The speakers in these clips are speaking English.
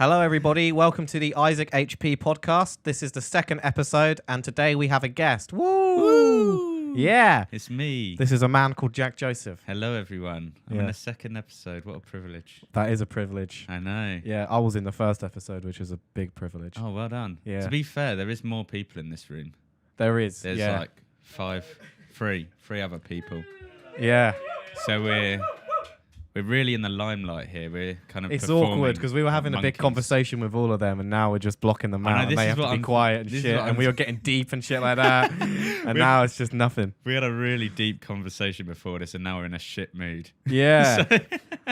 Hello, everybody. Welcome to the Isaac HP podcast. This is the second episode, and today we have a guest. Woo! Yeah. It's me. This is a man called Jack Joseph. Hello, everyone. I'm in the second episode. What a privilege. That is a privilege. I know. Yeah, I was in the first episode, which is a big privilege. Oh, well done. Yeah. To be fair, there is more people in this room. There is. There's like three other people. Yeah. So we're really in the limelight here. We're kind of It's awkward because we were having a big conversation with all of them, and now we're just blocking them out. And they have to be quiet and shit, and we were getting deep and shit like that. And now it's just nothing. We had a really deep conversation before this, and now we're in a shit mood. Yeah.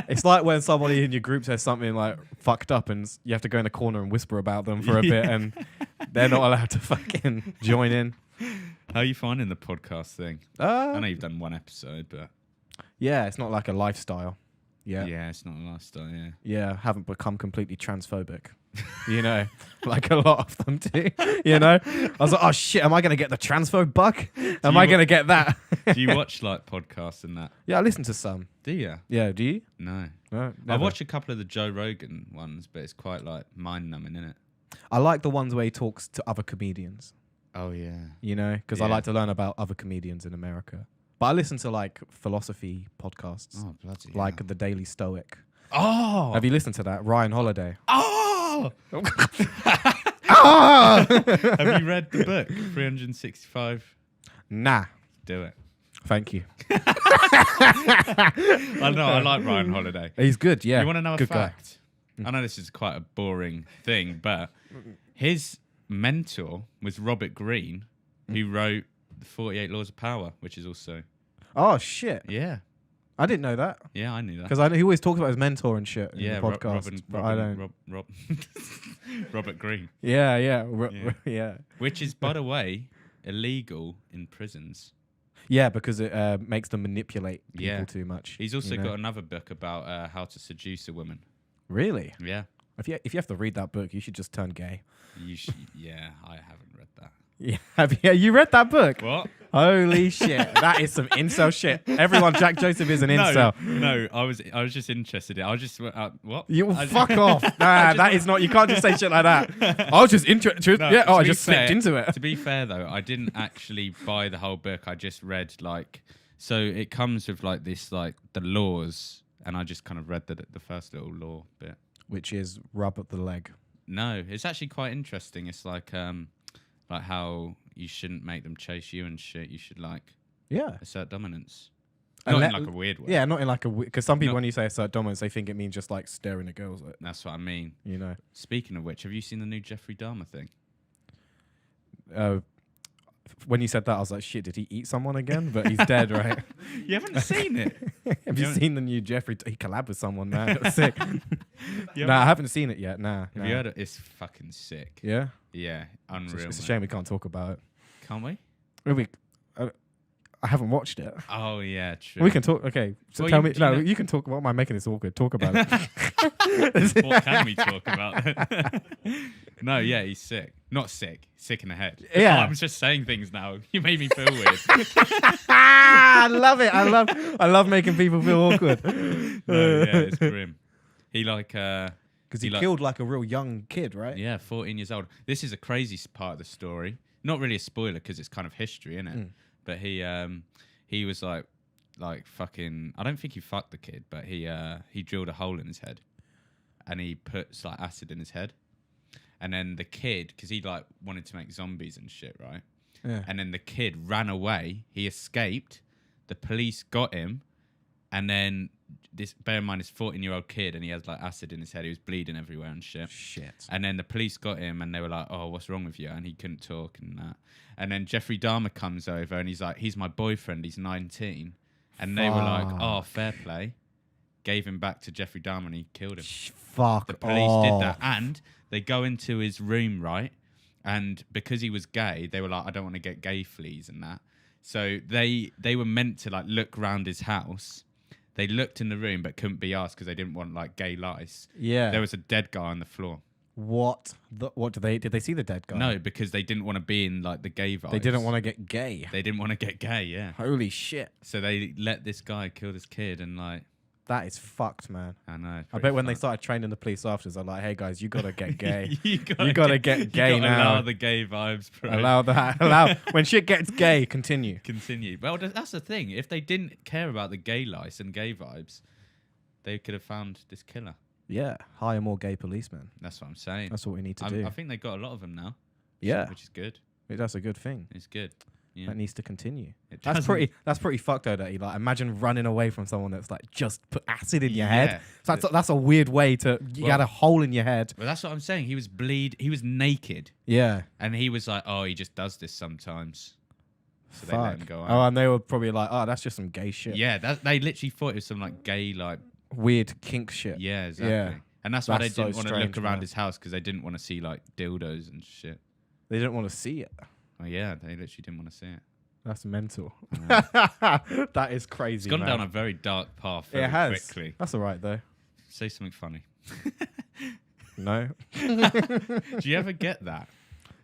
It's like when somebody in your group says something like fucked up, and you have to go in the corner and whisper about them for a bit, and they're not allowed to fucking join in. How are you finding the podcast thing? I know you've done one episode, but yeah, it's not like a lifestyle. Yeah, it's not a lifestyle, yeah. Yeah, haven't become completely transphobic, you know, like a lot of them do, you know? I was like, oh shit, am I going to get the transphobe bug? Am I going to get that? Do you watch like podcasts and that? Yeah, I listen to some. Do you? Yeah, do you? No. No, I watch a couple of the Joe Rogan ones, but it's quite like mind-numbing, isn't it? I like the ones where he talks to other comedians. Oh, yeah. You know, because I like to learn about other comedians in America. But I listen to like philosophy podcasts. Oh, bloody like the Daily Stoic. Oh! Have you listened to that? Ryan Holiday. Oh! Ah! Have you read the book, 365? Nah. Do it. Thank you. I know, I like Ryan Holiday. He's good, yeah. You want to know a good fact? Guy. I know this is quite a boring thing, but his mentor was Robert Greene, who wrote The 48 Laws of Power, which is also... Oh, shit. Yeah. I didn't know that. Yeah, I knew that. Because he always talks about his mentor and shit in the podcast. I don't. Robert Greene. Yeah. Yeah. Which is, by the way, illegal in prisons. Yeah, because it makes them manipulate people too much. He's also got another book about how to seduce a woman. Really? Yeah. If you have to read that book, you should just turn gay. Yeah, I haven't read that. Yeah, you read that book? What? Holy shit. That is some incel shit. Everyone, Jack Joseph is an incel. No, I was just interested in it. I was just, what? You fuck off. Nah, that is not, you can't just say shit like that. I was just interested. No, yeah, I just slipped into it. To be fair, though, I didn't actually buy the whole book. I just read, like, so it comes with, like, this, like, the laws, and I just kind of read the first little law bit. Which is rub up the leg. No, it's actually quite interesting. It's like how you shouldn't make them chase you and shit. You should assert dominance. Not in like a weird way. Yeah, not in like a because some people when you say assert dominance, they think it means just like staring at girls. That's what I mean. You know. Speaking of which, have you seen the new Jeffrey Dahmer thing? When you said that, I was like, shit, did he eat someone again? But he's dead, right? You haven't seen it? Have you seen the new Jeffrey? He collabed with someone, man. That's sick. Nah, I haven't seen it yet. Nah. Have you heard it? It's fucking sick. Yeah? Yeah, unreal. It's a shame we can't talk about it. Can't we? I haven't watched it. Oh, yeah, true. We can talk. Okay, so tell me. No, you can talk. What am I making this awkward? Talk about it. What can we talk about? No, yeah, he's sick. Not sick. Sick in the head. Yeah. Oh, I'm just saying things now. You made me feel weird. I love it. I love making people feel awkward. No, yeah, it's grim. He because he killed like a real young kid, right? Yeah, 14 years old. This is a crazy part of the story. Not really a spoiler because it's kind of history, isn't it? But he was like fucking. I don't think he fucked the kid, but he drilled a hole in his head, and he put like acid in his head, and then the kid, because he like wanted to make zombies and shit, right? Yeah. And then the kid ran away. He escaped. The police got him, and then bear in mind, this 14-year-old kid, and he has like acid in his head. He was bleeding everywhere and shit. And then the police got him, and they were like, "Oh, what's wrong with you?" And he couldn't talk and that. And then Jeffrey Dahmer comes over, and he's like, "He's my boyfriend. He's 19." And they were like, "Oh, fair play." Gave him back to Jeffrey Dahmer, and he killed him. Fuck. The police did that, and they go into his room, right? And because he was gay, they were like, "I don't want to get gay fleas and that." So they were meant to like look around his house. They looked in the room but couldn't be asked because they didn't want like gay lice. Yeah. There was a dead guy on the floor. What did they see the dead guy? No, because they didn't want to be in like the gay vibes. They didn't want to get gay. They didn't want to get gay, yeah. Holy shit. So they let this guy kill this kid and like That is fucked, man. I know. I bet when they started training the police officers, they're like, "Hey guys, you gotta get gay. you you gotta get gay you gotta now. Allow the gay vibes, bro. Allow that. Allow when shit gets gay. Continue. Continue. Well, that's the thing. If they didn't care about the gay lice and gay vibes, they could have found this killer. Yeah, hire more gay policemen. That's what I'm saying. That's what we need to do. I think they got a lot of them now. Yeah, which is good. That's a good thing. It's good. Yeah. That needs to continue. It That's doesn't- pretty fucked though. That you like imagine running away from someone that's like just put acid in your Yeah. head. So that's a weird way to. You got a hole in your head. Well, that's what I'm saying. He was naked, Yeah. and he was like, "Oh, he just does this sometimes." So they let him go out. Oh, and they were probably like, "Oh, that's just some gay shit." Yeah, they literally thought it was some like gay like. Weird kink shit. Yeah, exactly. Yeah. And that's why they That's so didn't want to look strange, around man. his house because they didn't want to see like dildos and shit. They didn't want to see it. Oh yeah, they literally didn't want to see it. That's mental. Yeah. That is crazy. It's gone man. down a very dark path very It has. quickly. That's all right though. Say something funny. No. Do you ever get that?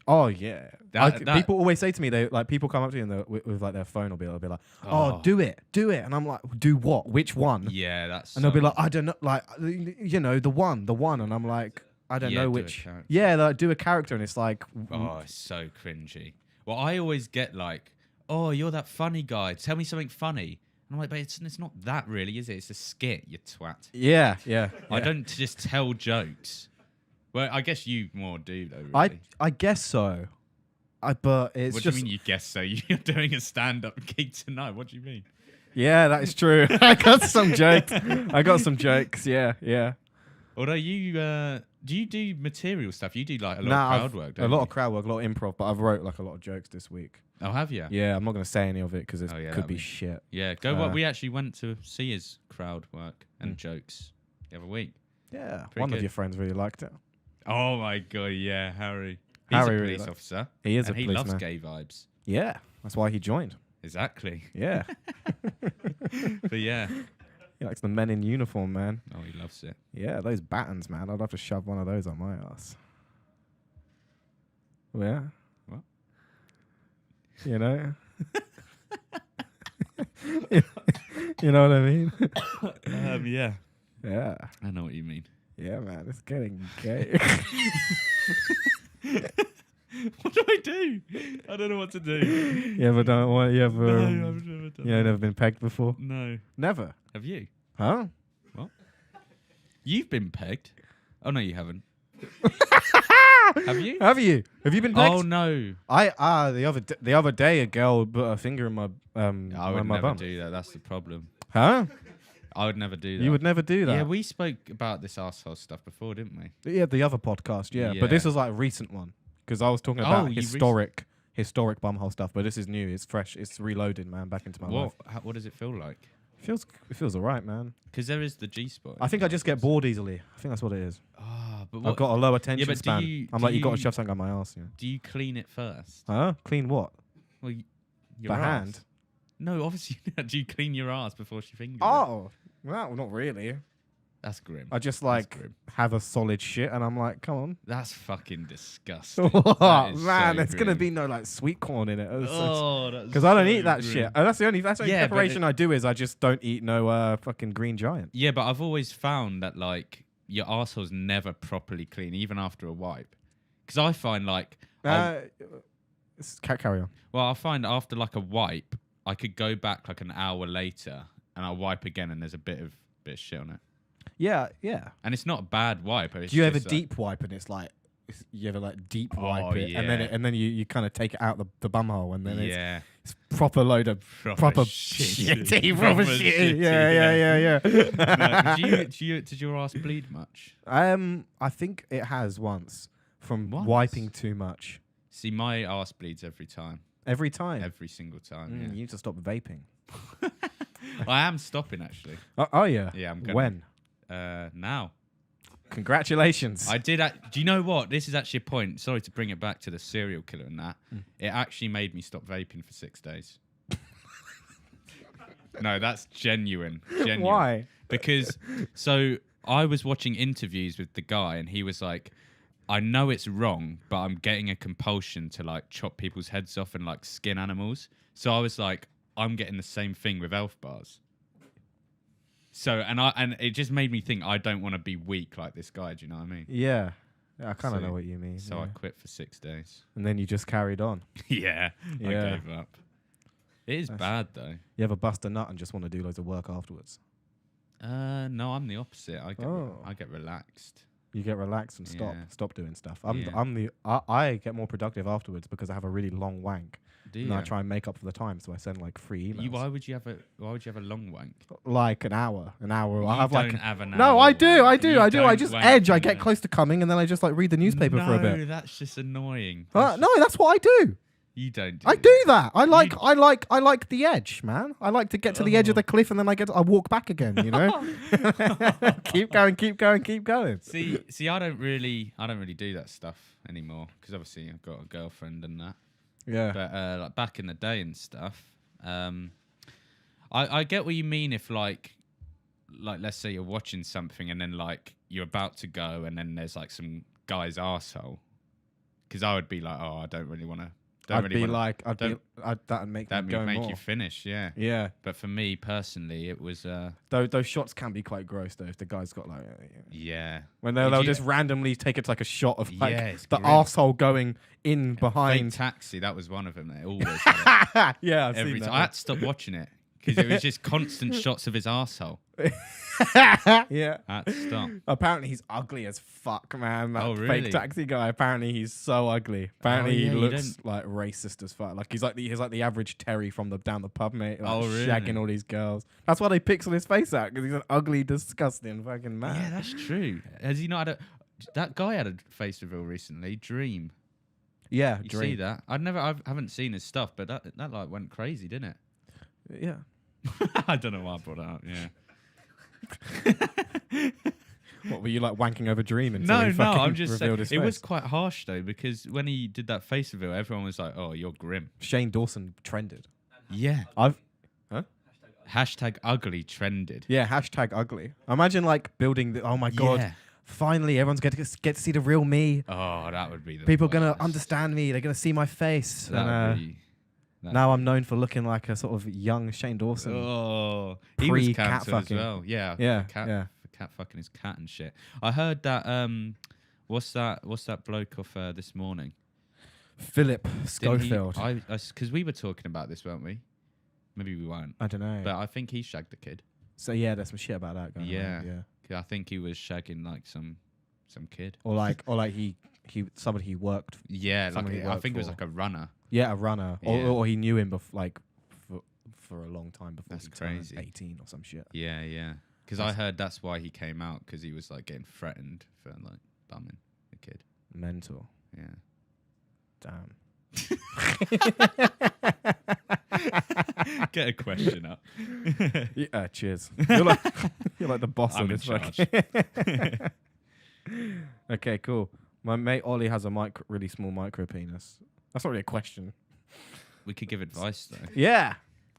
Oh yeah. That- people always say to me, they like people come up to you and with like their phone, will be like, "Oh, do it," and I'm like, "Do what? Which one?" Yeah, that's. And they'll be like, "I don't know, like the one," and I'm like, "I don't Yeah, know do a which." character. Yeah, like do a character, and it's like, Oh, it's so cringy. Well, I always get like, "Oh, you're that funny guy. Tell me something funny." And I'm like, "But it's not that really, is it? It's a skit, you twat." yeah. I don't just tell jokes. Well, I guess you more do though. Really. I guess so. But it's What just do you mean you guess so? You're doing a stand-up gig tonight. What do you mean? yeah, that is true. I got some jokes. Yeah. Although you do you do material stuff? You do like a lot Nah, of crowd work, a don't lot you? of crowd work, a lot of improv. But I've wrote like a lot of jokes this week. Oh, have you? Yeah, I'm not gonna say any of it because it Oh, yeah, could that'd be be- shit. Yeah. We actually went to see his crowd work and jokes the other week. Yeah, Pretty one of good. your friends really liked it. Oh my god, yeah, Harry. He's Harry a really police li- officer. He is and a he loves policeman. gay vibes. Yeah, that's why he joined. Exactly. Yeah, But yeah. he likes the men in uniform, man. Oh, he loves it. Yeah, those battens, man. I'd love to shove one of those on my ass. Yeah. What? You know. You know what I mean? Yeah. Yeah. I know what you mean. Yeah, man. It's getting gay. What do I do? I don't know what to do. You ever done what? You ever? No, I've never done You never been pegged before? No. Never. Have you? Huh? You've been pegged. Oh no, you haven't. Have you? Have you? Have you been pegged? Oh no. The other day a girl put a finger in my I would my never bum. do that. That's the problem. Huh? I would never do that. You would never do that. Yeah, we spoke about this arsehole stuff before, didn't we? Yeah, the other podcast, yeah. Yeah. But this was like a recent one because I was talking about you historic bumhole stuff. But this is new. It's fresh. It's reloaded, man. Back into my life. What does it feel like? It feels alright, man. Because there is the G spot. I think I just get bored easily. I think that's what it is. But I've got a low attention but do span. you- I'm do like, you got to you- shove something on my ass. Yeah. Do you clean it first? Huh? Clean what? Well, your The arse. hand. No, obviously. Do you clean your ass before she fingers it? Oh, well, not really. That's grim. I just That's like grim. have a solid shit, and I'm like, come on. That's fucking disgusting. What? That is Man, so there's gonna grim. be no like sweet corn in it. Oh, that's Because I don't so eat that grim. shit. And that's the only Yeah, but preparation I do is I just don't eat no fucking green giant. Yeah, but I've always found that like your arsehole's never properly clean, even after a wipe. Because I find like, Carry on. I find after like a wipe, I could go back like an hour later and I'll wipe again, and there's a bit of shit on it. Yeah, yeah. And it's not a bad wipe. It's Do you ever just, deep wipe and it's like you ever like deep Oh, wipe it and yeah. then you kind of take it out the bum hole and then yeah, it's proper load of proper shitty. shitty, proper shitty. Yeah. No, did your ass bleed much? I think it has once from Once? wiping too much. See, my ass bleeds every time. Every time. Every single time. You need to stop vaping. I am stopping actually. Oh yeah. Yeah, I'm gonna. When? Now. Congratulations. I did. Do you know what? This is actually a point. Sorry to bring it back to the serial killer and that. It actually made me stop vaping for 6 days. No, that's genuine. Genuine. Why? Because so I was watching interviews with the guy, and he was like, I know it's wrong, but I'm getting a compulsion to like chop people's heads off and like skin animals. So I was like, I'm getting the same thing with elf bars. So and it just made me think I don't want to be weak like this guy. Do you know what I mean? Yeah. I kind of So- know what you mean. So yeah. I quit for 6 days. And then you just carried on. Yeah, I Yeah. gave up. It is That's- bad though. You ever bust a nut and just want to do loads of work afterwards? No, I'm the opposite. Oh. I get relaxed. You get relaxed and Yeah. stop doing stuff. Yeah. I get more productive afterwards because I have a really long wank. Do And you? I try and make up for the time, so I send like 3 emails. Why would you have a long wank? Like an hour. You I have like don't have an No, hour I do. wank. You I don't just wank edge. I in get a- close to coming, and then I just like read the newspaper for a bit. No, that's just annoying. No, that's what I do. You don't. I do that. I like the edge, man. I like to get to the edge of the cliff, and then I walk back again. You know, keep going. See, I don't really do that stuff anymore because obviously I've got a girlfriend and that. Yeah. But like back in the day and stuff, I get what you mean if like let's say you're watching something and then like you're about to go and then there's like some guy's arsehole. Because I would be like, oh, I don't really want to. That'd make me go make more. you finish, yeah. Yeah. But for me personally, it was Those shots can be quite gross though. If the guy's got like, yeah. when Did they'll you- just randomly take it to like a shot of like Yeah, it's the grim. arsehole going in Fake behind. Taxi, that was one of them. They always had it. Yeah, I've Every seen time. that. I had to stop watching it because it was just constant shots of his arsehole. Yeah. I had to stop. Apparently he's ugly as fuck, man. That Oh, fake really? taxi guy. Apparently he's so ugly. Apparently yeah, he you looks like racist as fuck. Like he's like the average Terry from down the pub, mate. Like, Oh, really? shagging all these girls. That's why they pixel his face out because he's an ugly, disgusting fucking man. Yeah, that's true. Has he not had that guy had a face reveal recently, Dream. Yeah, You Dream. see that? I haven't seen his stuff, but that like went crazy, didn't it? Yeah. I don't know why I brought it up, yeah. What were you like wanking over Dream until No, he fucking I'm just saying. revealed his It was face? quite harsh though, because when he did that face reveal, everyone was like, "Oh, you're grim." Shane Dawson trended. Yeah. Hashtag ugly trended. Yeah, hashtag ugly. Imagine like building the. Oh my god! Yeah. Finally, everyone's going to get to see the real me. Oh, that would be the People are gonna worst. understand me. They're gonna see my face. That And, would be. now I'm known for looking like a sort of young Shane Dawson. Oh, he was Pre-cat cancelled as fucking. well. Yeah, Yeah, cat, yeah. cat fucking his cat and shit. I heard that. What's that bloke off this morning? Philip Didn't he- Schofield. because we were talking about this, weren't we? Maybe we weren't. I don't know. But I think he shagged the kid. So yeah, there's some shit about that going Yeah. on. Yeah. 'Cause I think he was shagging like some kid. Or like he somebody he worked. Yeah, like Somebody he I worked think it was for. like a runner. Yeah, a runner. Yeah. Or he knew him for a long time before That's he turned crazy. 18 or some shit. Yeah, yeah. Because I heard that's why he came out, because he was like getting threatened for like bumming the kid. Mental. Yeah. Damn. Get a question up. Yeah, cheers. You're like the boss I'm of in this charge. fucking. Okay, cool. My mate Ollie has a really small micro penis. That's not really a question. We could give advice though. Yeah.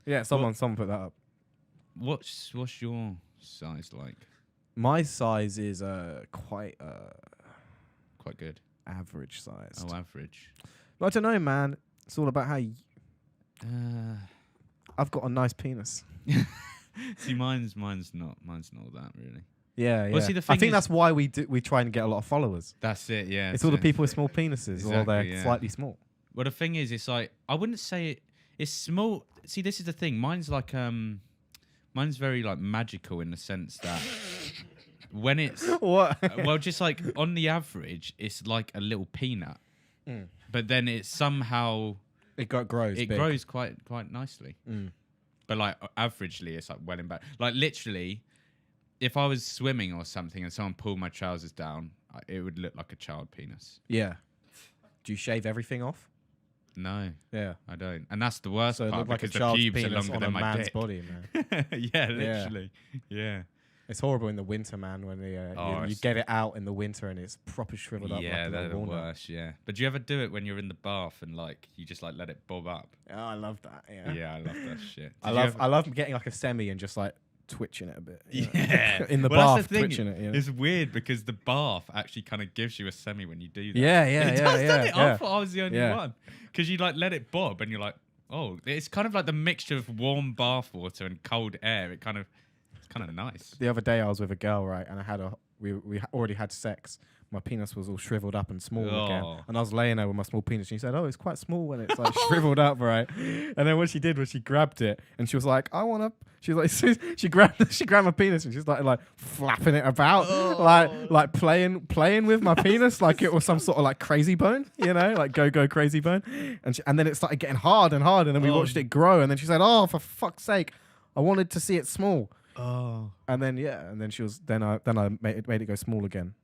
Yeah, someone put that up. What's your size like? My size is quite Quite good. average size. Oh, average. But I don't know, man. It's all about how Uh, I've got a nice penis. see, mine's not that really. Yeah, yeah. Well, see, the I thing think is- that's why we try and get a lot of followers. That's it. Yeah. It's all the people with small penises, or they're Exactly, yeah. slightly small. Well, the thing is, it's like I wouldn't say it's small. See, this is the thing. Mine's like mine's very like magical in the sense that when it's What? well, just like on the average, it's like a little peanut, but then it somehow grows. it big. grows quite nicely. Mm. But like averagely, it's like well in back. Like literally, if I was swimming or something and someone pulled my trousers down, it would look like a child penis. Yeah. Do you shave everything off? No, Yeah. I don't. And that's the worst So it part looked like a because the child's pubes are penis longer on a than my man's dick. body, man. Yeah, literally. Yeah. It's horrible in the winter, man, when you it's- get it out in the winter and it's proper shriveled up. Yeah, like they're a the walnut. worst, yeah. But do you ever do it when you're in the bath and like you just like let it bob up? Oh, I love that. Yeah. Yeah, I love that shit. I Did you ever- love getting like a semi and just like twitching it a bit. you know? Yeah. In the Well, bath, that's the thing. twitching it. You know? It's weird because the bath actually kind of gives you a semi when you do that. Yeah, It does, doesn't it? I thought I was the only Yeah. one. Because you like let it bob and you're like, oh, it's kind of like the mixture of warm bath water and cold air. It kind of It's kind of nice. The other day I was with a girl, right, and we already had sex. My penis was all shriveled up and small again, and I was laying there with my small penis. And she said, "Oh, it's quite small when it's like shriveled up, right?" And then what she did was she grabbed it, and she was like, "I want to." She was like, she grabbed my penis, and she started like flapping it about, like playing with my penis, like it was some sort of like crazy bone, like go crazy bone. And then it started getting hard and hard, and then we watched it grow, and then she said, "Oh, for fuck's sake, I wanted to see it small." Oh. And then she was then I made it go small again.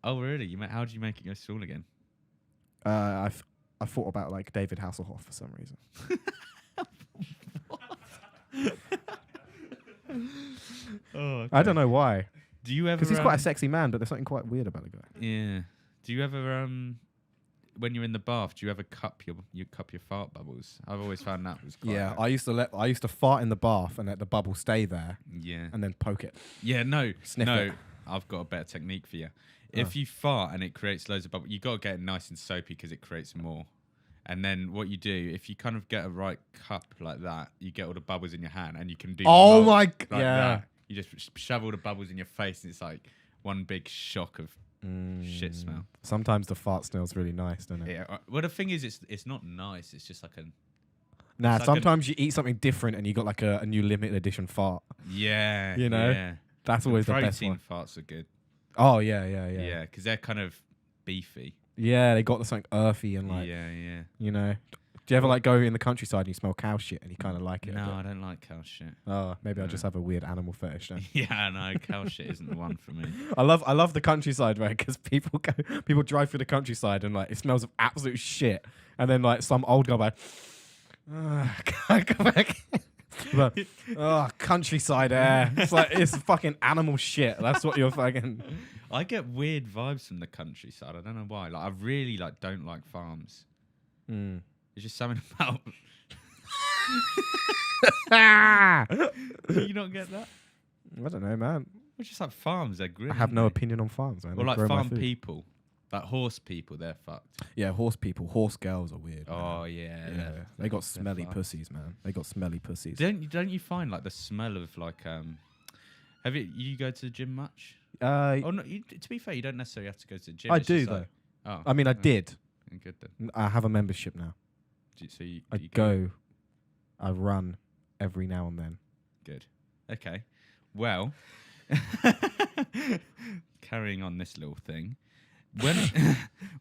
Oh really? How did you make it go small again? I thought about like David Hasselhoff for some reason. Okay. I don't know why. Do you ever? Because he's quite a sexy man, but there's something quite weird about the guy. Yeah. Do you ever when you're in the bath, do you ever cup your fart bubbles? I've always found that was quite I used to fart in the bath and let the bubble stay there. Yeah. And then poke it. Yeah. Sniff it. I've got a better technique for you. If you fart and it creates loads of bubbles, you got to get it nice and soapy because it creates more. And then what you do, if you kind of get a right cup like that, you get all the bubbles in your hand, and you can do. Oh my! That. You just shove all the bubbles in your face, and it's like one big shock of shit smell. Sometimes the fart smells really nice, doesn't it? Yeah. Well, the thing is, it's not nice. It's just like a. Nah. Like sometimes you eat something different, and you got like a new limited edition fart. Yeah. Yeah. That's always the best one. Protein farts are good. Oh yeah. Yeah, because they're kind of beefy. Yeah, they got something earthy and like. Yeah. Do you ever like go in the countryside and you smell cow shit and you kind of like it? No, I don't like cow shit. Oh, maybe I just have a weird animal fetish then. Yeah, no, cow shit isn't the one for me. I love the countryside, right? Because people drive through the countryside and like it smells of absolute shit, and then like some old guy like, can't go back. But, countryside air. It's like it's fucking animal shit. That's what you're fucking. I get weird vibes from the countryside. I don't know why. Like I really don't like farms. It's just something about. Do you not get that? I don't know, man. It's just like farms. They're grim. I have no opinion on farms, man. Or like farm people, like horse people. They're fucked. Yeah, horse people. Horse girls are weird. Oh man. yeah. They got smelly pussies, man. They got smelly pussies. Don't you find like the smell of like Have you go to the gym much? No. To be fair, you don't necessarily have to go to the gym. I It's do just though. like, oh, I mean, I did. good then. I have a membership now. So you go. I run every now and then. Good. Okay. Well, carrying on this little thing, when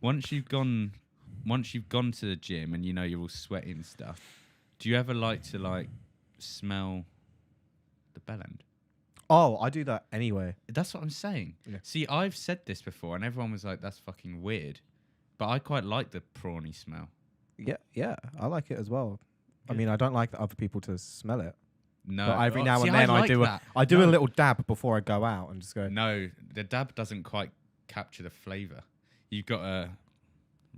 once you've gone to the gym and you're all sweaty and stuff, do you ever like to like smell the bell end? Oh, I do that anyway. That's what I'm saying. Yeah. See, I've said this before, and everyone was like, "That's fucking weird," but I quite like the prawny smell. Yeah, I like it as well. Good. I mean, I don't like the other people to smell it. No, but every now and then I do a little dab before I go out and just go. No, the dab doesn't quite capture the flavour. You've got to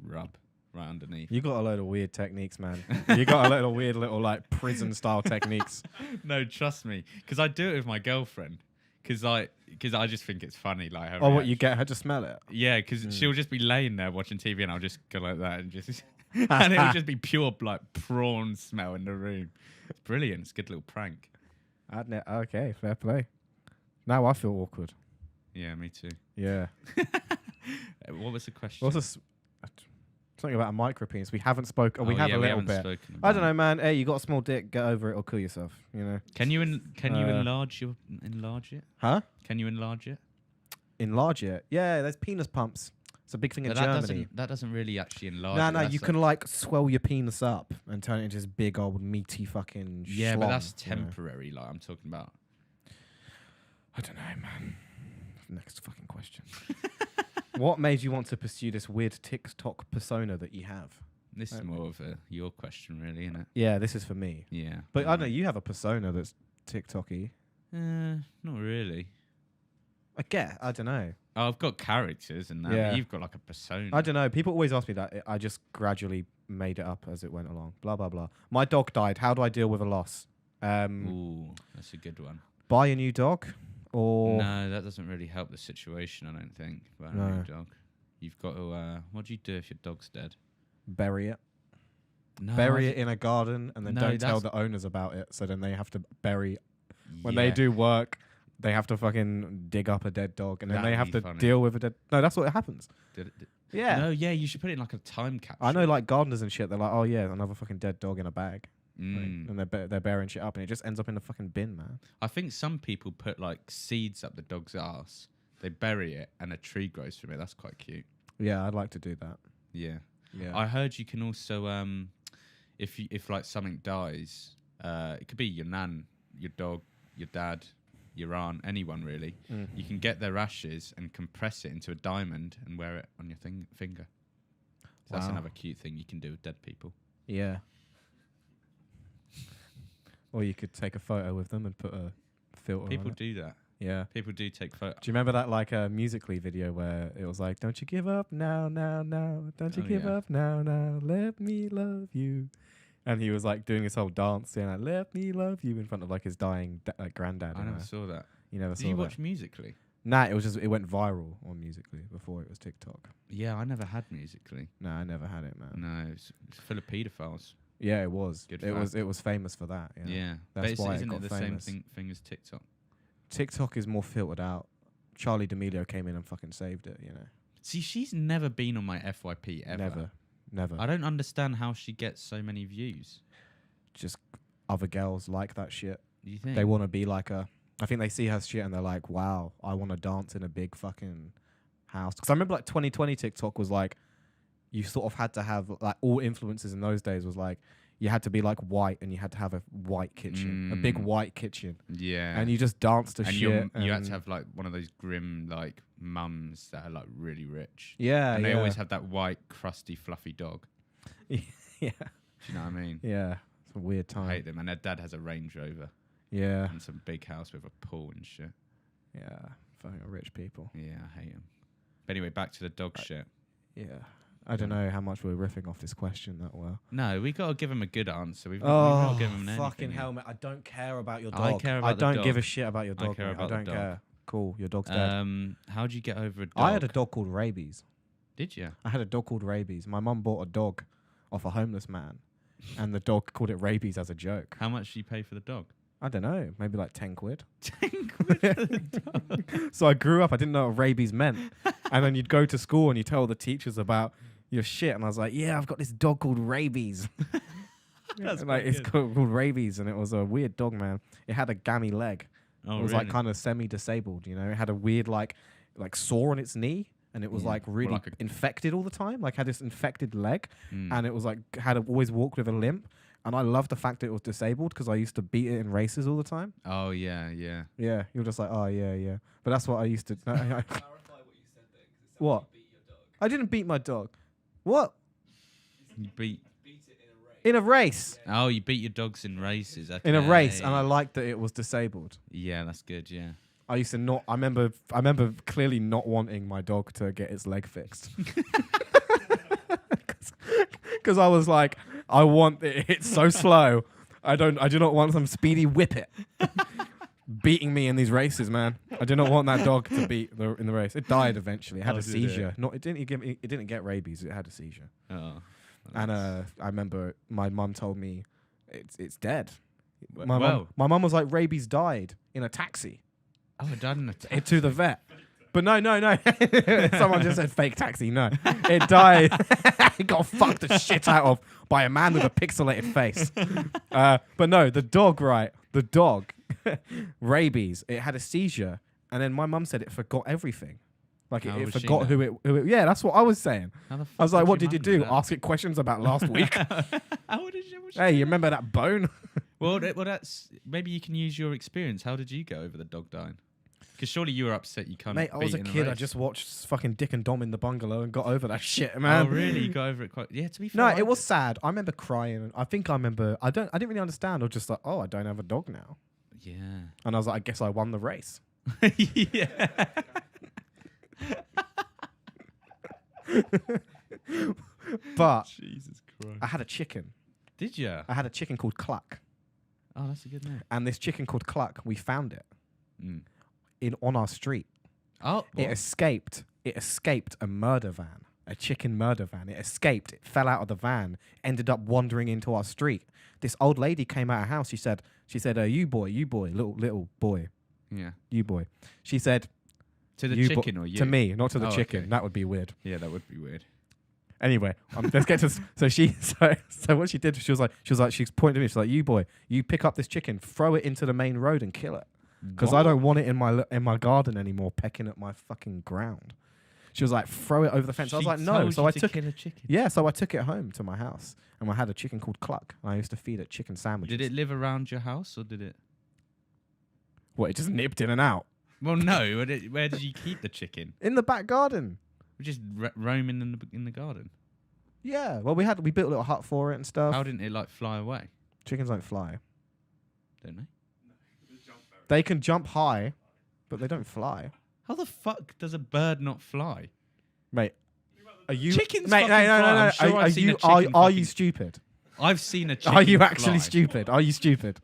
rub right underneath. You got a load of weird techniques, man. You got a little weird little like prison style techniques. No, trust me, because I do it with my girlfriend. Because I just think it's funny, like her. Oh, what, you get her to smell it? Yeah, because she'll just be laying there watching TV, and I'll just go like that, and just and it'll just be pure like prawn smell in the room. It's brilliant. It's a good little prank. Okay, fair play. Now I feel awkward. Yeah, me too. Yeah. What was the question? Something about a micro penis. We haven't spoken. We have a little bit. I don't know, man. Hey, you got a small dick. Get over it or kill yourself. Can you enlarge it? Huh? Can you enlarge it? Enlarge it? Yeah, there's penis pumps. It's a big thing in Germany. That doesn't really actually enlarge. No, you can like swell your penis up and turn it into this big old meaty fucking. Yeah, schlong, but that's temporary. Like I'm talking about. I don't know, man. Next fucking question. What made you want to pursue this weird TikTok persona that you have? This is more of your question, really, isn't it? Yeah, this is for me. Yeah. But I don't know, you have a persona that's TikTok-y. Not really. I don't know. Oh, I've got characters and that. Yeah. But you've got like a persona. I don't know. People always ask me that. I just gradually made it up as it went along. Blah, blah, blah. My dog died. How do I deal with a loss? Ooh, that's a good one. Buy a new dog? Or no, that doesn't really help the situation, I don't think. Buy a new dog. You've got to... what do you do if your dog's dead? Bury it. No, bury it in a garden and then don't tell the owners about it. So then they have to bury... When they do work, They have to fucking dig up a dead dog, and then they have to funny. deal with a dead. No, that's what happens. Yeah. No, yeah, you should put it in like a time capsule. I know, like gardeners and shit. They're like, oh yeah, another fucking dead dog in a bag, Mm. and they're burying shit up, and it just ends up in the fucking bin, man. I think some people put like seeds up the dog's ass. They bury it, and a tree grows from it. That's quite cute. Yeah, I'd like to do that. Yeah. Yeah. I heard you can also, if like something dies, it could be your nan, your dog, your dad, your aunt, anyone really. Mm. You can get their ashes and compress it into a diamond and wear it on your finger. So that's Wow. another cute thing you can do with dead people. Yeah. Or you could take a photo with them and put a filter People on it. do that. Yeah. People do take photos. Do you remember that like Musically video where it was like, "Don't you give up now, now, now. Don't you Oh, give yeah. up now, now. Let me love you." And he was like doing his whole dance, saying like, "Let me love you" in front of like his dying granddad. I never saw that. You never Did saw you that? watch Musically? Nah, it went viral on Musically before it was TikTok. Yeah, I never had Musically. Nah, I never had it, man. No, it's full of paedophiles. Yeah, it was. Good It was famous for that. Yeah. Yeah. That's But why it isn't got it the famous. same thing as TikTok? TikTok is more filtered out. Charlie D'Amelio came in and fucking saved it. You know. See, she's never been on my FYP ever. Never. I don't understand how she gets so many views. Just other girls like that shit. Do you think? They want to be like a. I think they see her shit and they're like, "Wow, I want to dance in a big fucking house." Because I remember like 2020 TikTok was like, you sort of had to have like all influencers in those days was like, you had to be like white and you had to have a white kitchen, a big white kitchen, Yeah. and you just danced to and shit. you had to have like one of those grim like mums that are like really rich. Yeah, And they yeah. always have that white, crusty, fluffy dog. yeah, Do you know what I mean? yeah. It's a weird I time. hate them. And their dad has a Range Rover Yeah, and some big house with a pool and shit. yeah. Fucking rich people. Yeah, I hate them. But anyway, back to the dog shit. Yeah. I don't know how much we're riffing off this question that well. No, we got to give him a good answer. We've got to give him an fucking anything. hell, mate. I don't care about your dog. I care about I the don't dog. give a shit about your I dog. care mate. about I the don't dog. care. Cool, your dog's dead. How'd you get over a dog? I had a dog called Rabies. Did you? I had a dog called Rabies. My mum bought a dog off a homeless man, and the dog called it Rabies as a joke. How much do you pay for the dog? I don't know, maybe like 10 quid. 10 quid for the dog. So I grew up, I didn't know what rabies meant. And then you'd go to school and you tell the teachers about your shit. And I was like, yeah, I've got this dog called Rabies. That's like, it's called Rabies. And it was a weird dog, man. It had a gammy leg. Oh, It was really? like kind of semi-disabled, you know. It had a weird like sore on its knee. And it was Yeah. like Or really like infected all the time. Like had this infected leg. Mm. And it was like, had to always walk with a limp. And I loved the fact that it was disabled because I used to beat it in races all the time. Oh, yeah, yeah. Yeah, you're just like, oh yeah, yeah. But that's what I used to. Clarify what you said there, 'cause it sounds What? like you beat your dog. I didn't beat my dog. What? You beat. Beat it in a race. In a race. Oh, you beat your dogs in races. Okay. In a race, and I liked that it was disabled. Yeah, that's good. Yeah. I used to not. I remember clearly not wanting my dog to get its leg fixed. Because I was like, I want it. It's so slow. I do not want some speedy whippet beating me in these races, man. I do not want that dog to beat in the race. It died eventually. It had Oh, a did seizure. It didn't get rabies. It had a seizure. Oh. And I remember my mum told me it's dead. Well- My mum was like, rabies died in a taxi Oh, it died in a taxi. to the vet. But no. Someone just said fake taxi. No, it died. It got fucked the shit out of by a man with a pixelated face. But no, the dog, rabies. It had a seizure, and then my mum said it forgot everything. Like How it was she forgot then? who it. Yeah, that's what I was saying. How the I fuck was like, what your did you mum do? that? Ask it questions about last week. How did you? Hey, you remember that bone? Well, that's maybe you can use your experience. How did you go over the dog dying? Because surely you were upset you can't. Mate, I was a beat in kid. I race. just watched fucking Dick and Dom in the bungalow and got over that shit, man. Oh, really? You got over it quite. Yeah, to be fair. No, I it was did. sad. I remember crying. I think I remember. I didn't really understand. I was just like, oh, I don't have a dog now. Yeah. And I was like, I guess I won the race. Yeah. But Jesus Christ. I had a chicken. Did you? I had a chicken called Cluck, Oh, that's a good name. and this chicken called Cluck, we found it Mm. on our street. Oh, It escaped. It escaped a murder van, a chicken murder van. It escaped. It fell out of the van. Ended up wandering into our street. This old lady came out of her house. She said, you boy, little boy. Yeah. You boy. She said To the you chicken or you? to me, not to the Oh, chicken. okay. That would be weird. Yeah, that would be weird. Anyway, let's get to so what she did. She's pointing to me. She's like, "You boy, you pick up this chicken, throw it into the main road, and kill it, because I don't want it in my garden anymore, pecking at my fucking ground." She was like, "Throw it over the fence." I was like, "No." So I took kill a chicken. Yeah, so I took it home to my house, and I had a chicken called Cluck. And I used to feed it chicken sandwiches. Did it live around your house or did it? What? It just nipped in and out Well, no. Where did you keep the chicken? in the back garden. Just roaming in the garden. Yeah. Well, we built a little hut for it and stuff. How didn't it like fly away? Chickens don't fly. Don't they? They can jump high, but they don't fly. How the fuck does a bird not fly? Mate, are you Chickens Mate, fucking no. fly. I'm sure I've seen a chicken Are you fucking- stupid? I've seen a chicken. Are you actually fly. stupid? Are you stupid?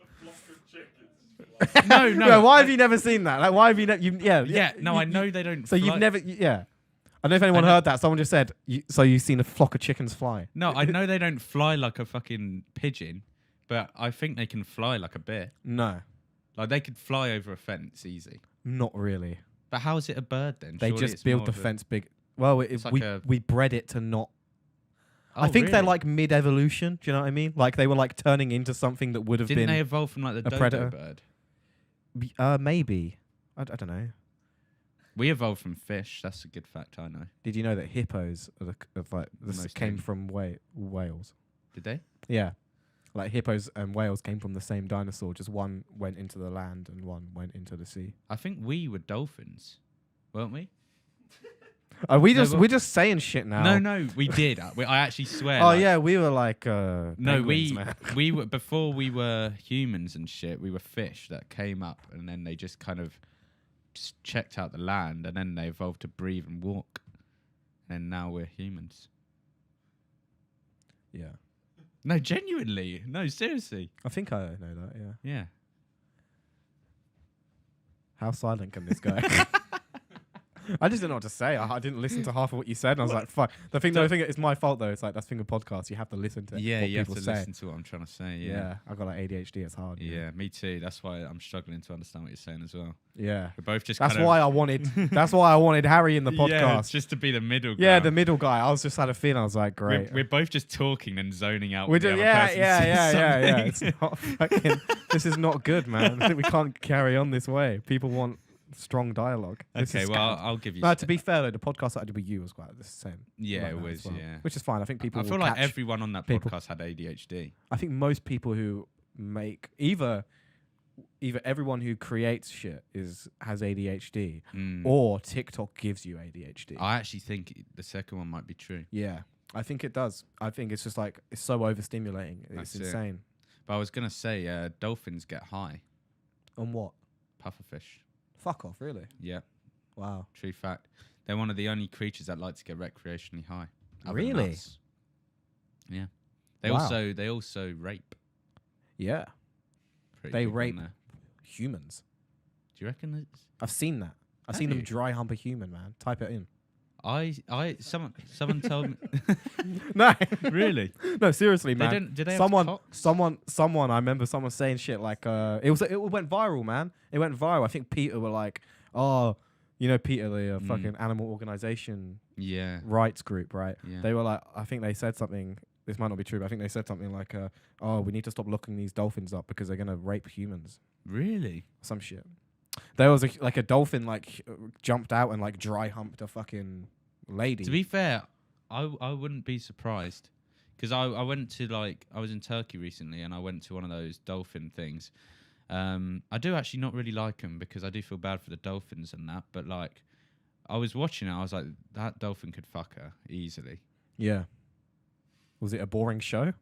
No. No, why have you never seen that? Like, why have you never? Yeah. No, I know they don't. So fly. you've never, yeah. I don't know if anyone I know- heard that. Someone just said, so you've seen a flock of chickens fly. No, I know they don't fly like a fucking pigeon, but I think they can fly like a bear. No, Like they could fly over a fence easy. not really. But how is it a bird then? They Surely just it's build more the of a- fence big. Well, It's like we bred it to not. Oh, I think they're really? like mid-evolution. Do you know what I mean? Like they were like turning into something that would have Didn't been. they evolve from like the a dodo predator? bird? Maybe. I don't know. We evolved from fish. That's a good fact I know. Did you know that hippos most came named. from whales? Did they? Yeah, like hippos and whales came from the same dinosaur. Just one went into the land and one went into the sea. I think we were dolphins, weren't we? We're well- just saying shit now. No, we did. I actually swear. Oh like- yeah, we were like No, penguins, man. we were before we were humans and shit. We were fish that came up, and then they just kind of just checked out the land, and then they evolved to breathe and walk, and now we're humans. Yeah, No, genuinely. No, seriously. I think I know that. Yeah. Yeah. How silent can this go? I just didn't know what to say. I didn't listen to half of what you said, and I was like, "Fuck." The thing it's my fault though. It's like that's the thing with podcasts. You have to listen to Yeah, what you have people to say. listen to what I'm trying to say. Yeah. Yeah. I got like ADHD. It's hard. you know. Yeah, me too. That's why I'm struggling to understand what you're saying as well. Yeah. We're both just That's kind why I wanted. That's why I wanted Harry in the Yeah, podcast. just to be the middle guy. Yeah, the middle guy. I was just had a feeling. I was like, We're, great. we're both just talking and zoning out. We're when the just, other yeah, person yeah, says yeah. It's something. not fucking. This is not good, man. I think we can't carry on this way. People want strong dialogue. This Okay, is well, scam. I'll give you. No, to be fair though, the podcast that I did with you was quite the same. Yeah, like it that was. as well. Yeah. Which is fine. I think people. I will feel like catch- everyone on that people- podcast had ADHD. I think most people who make either everyone who creates shit has ADHD, Mm. or TikTok gives you ADHD. I actually think the second one might be true. Yeah, I think it does. I think it's just like it's so overstimulating. That's It's it. insane. But I was gonna say, dolphins get high. On what? Pufferfish. Fuck off, really? Yeah, Wow. true fact. They're one of the only creatures that like to get recreationally high. other than Really? us. Yeah. They Wow. also rape. Yeah. Pretty They big one rape there. humans. Do you reckon that's I've seen that. I've Have seen them you? dry hump a human, man. Type it in. someone told me No, really? no, seriously, They man. don't did they have Someone, cocks? someone. I remember someone saying shit like, it went viral, man. It went viral. I think Peter were like, oh, you know, Peter, the fucking animal organization Yeah. rights group, right? Yeah. They were like, I think they said something. This might not be true, but I think they said something like, oh, we need to stop locking these dolphins up because they're gonna rape humans. Really? Some shit. There was a dolphin jumped out and like dry humped a fucking lady. To be fair, I wouldn't be surprised because I went to I was in Turkey recently and I went to one of those dolphin things. I do actually not really like them because I do feel bad for the dolphins and that. But I was watching it, I was like, that dolphin could fuck her easily. Yeah. Was it a boring show?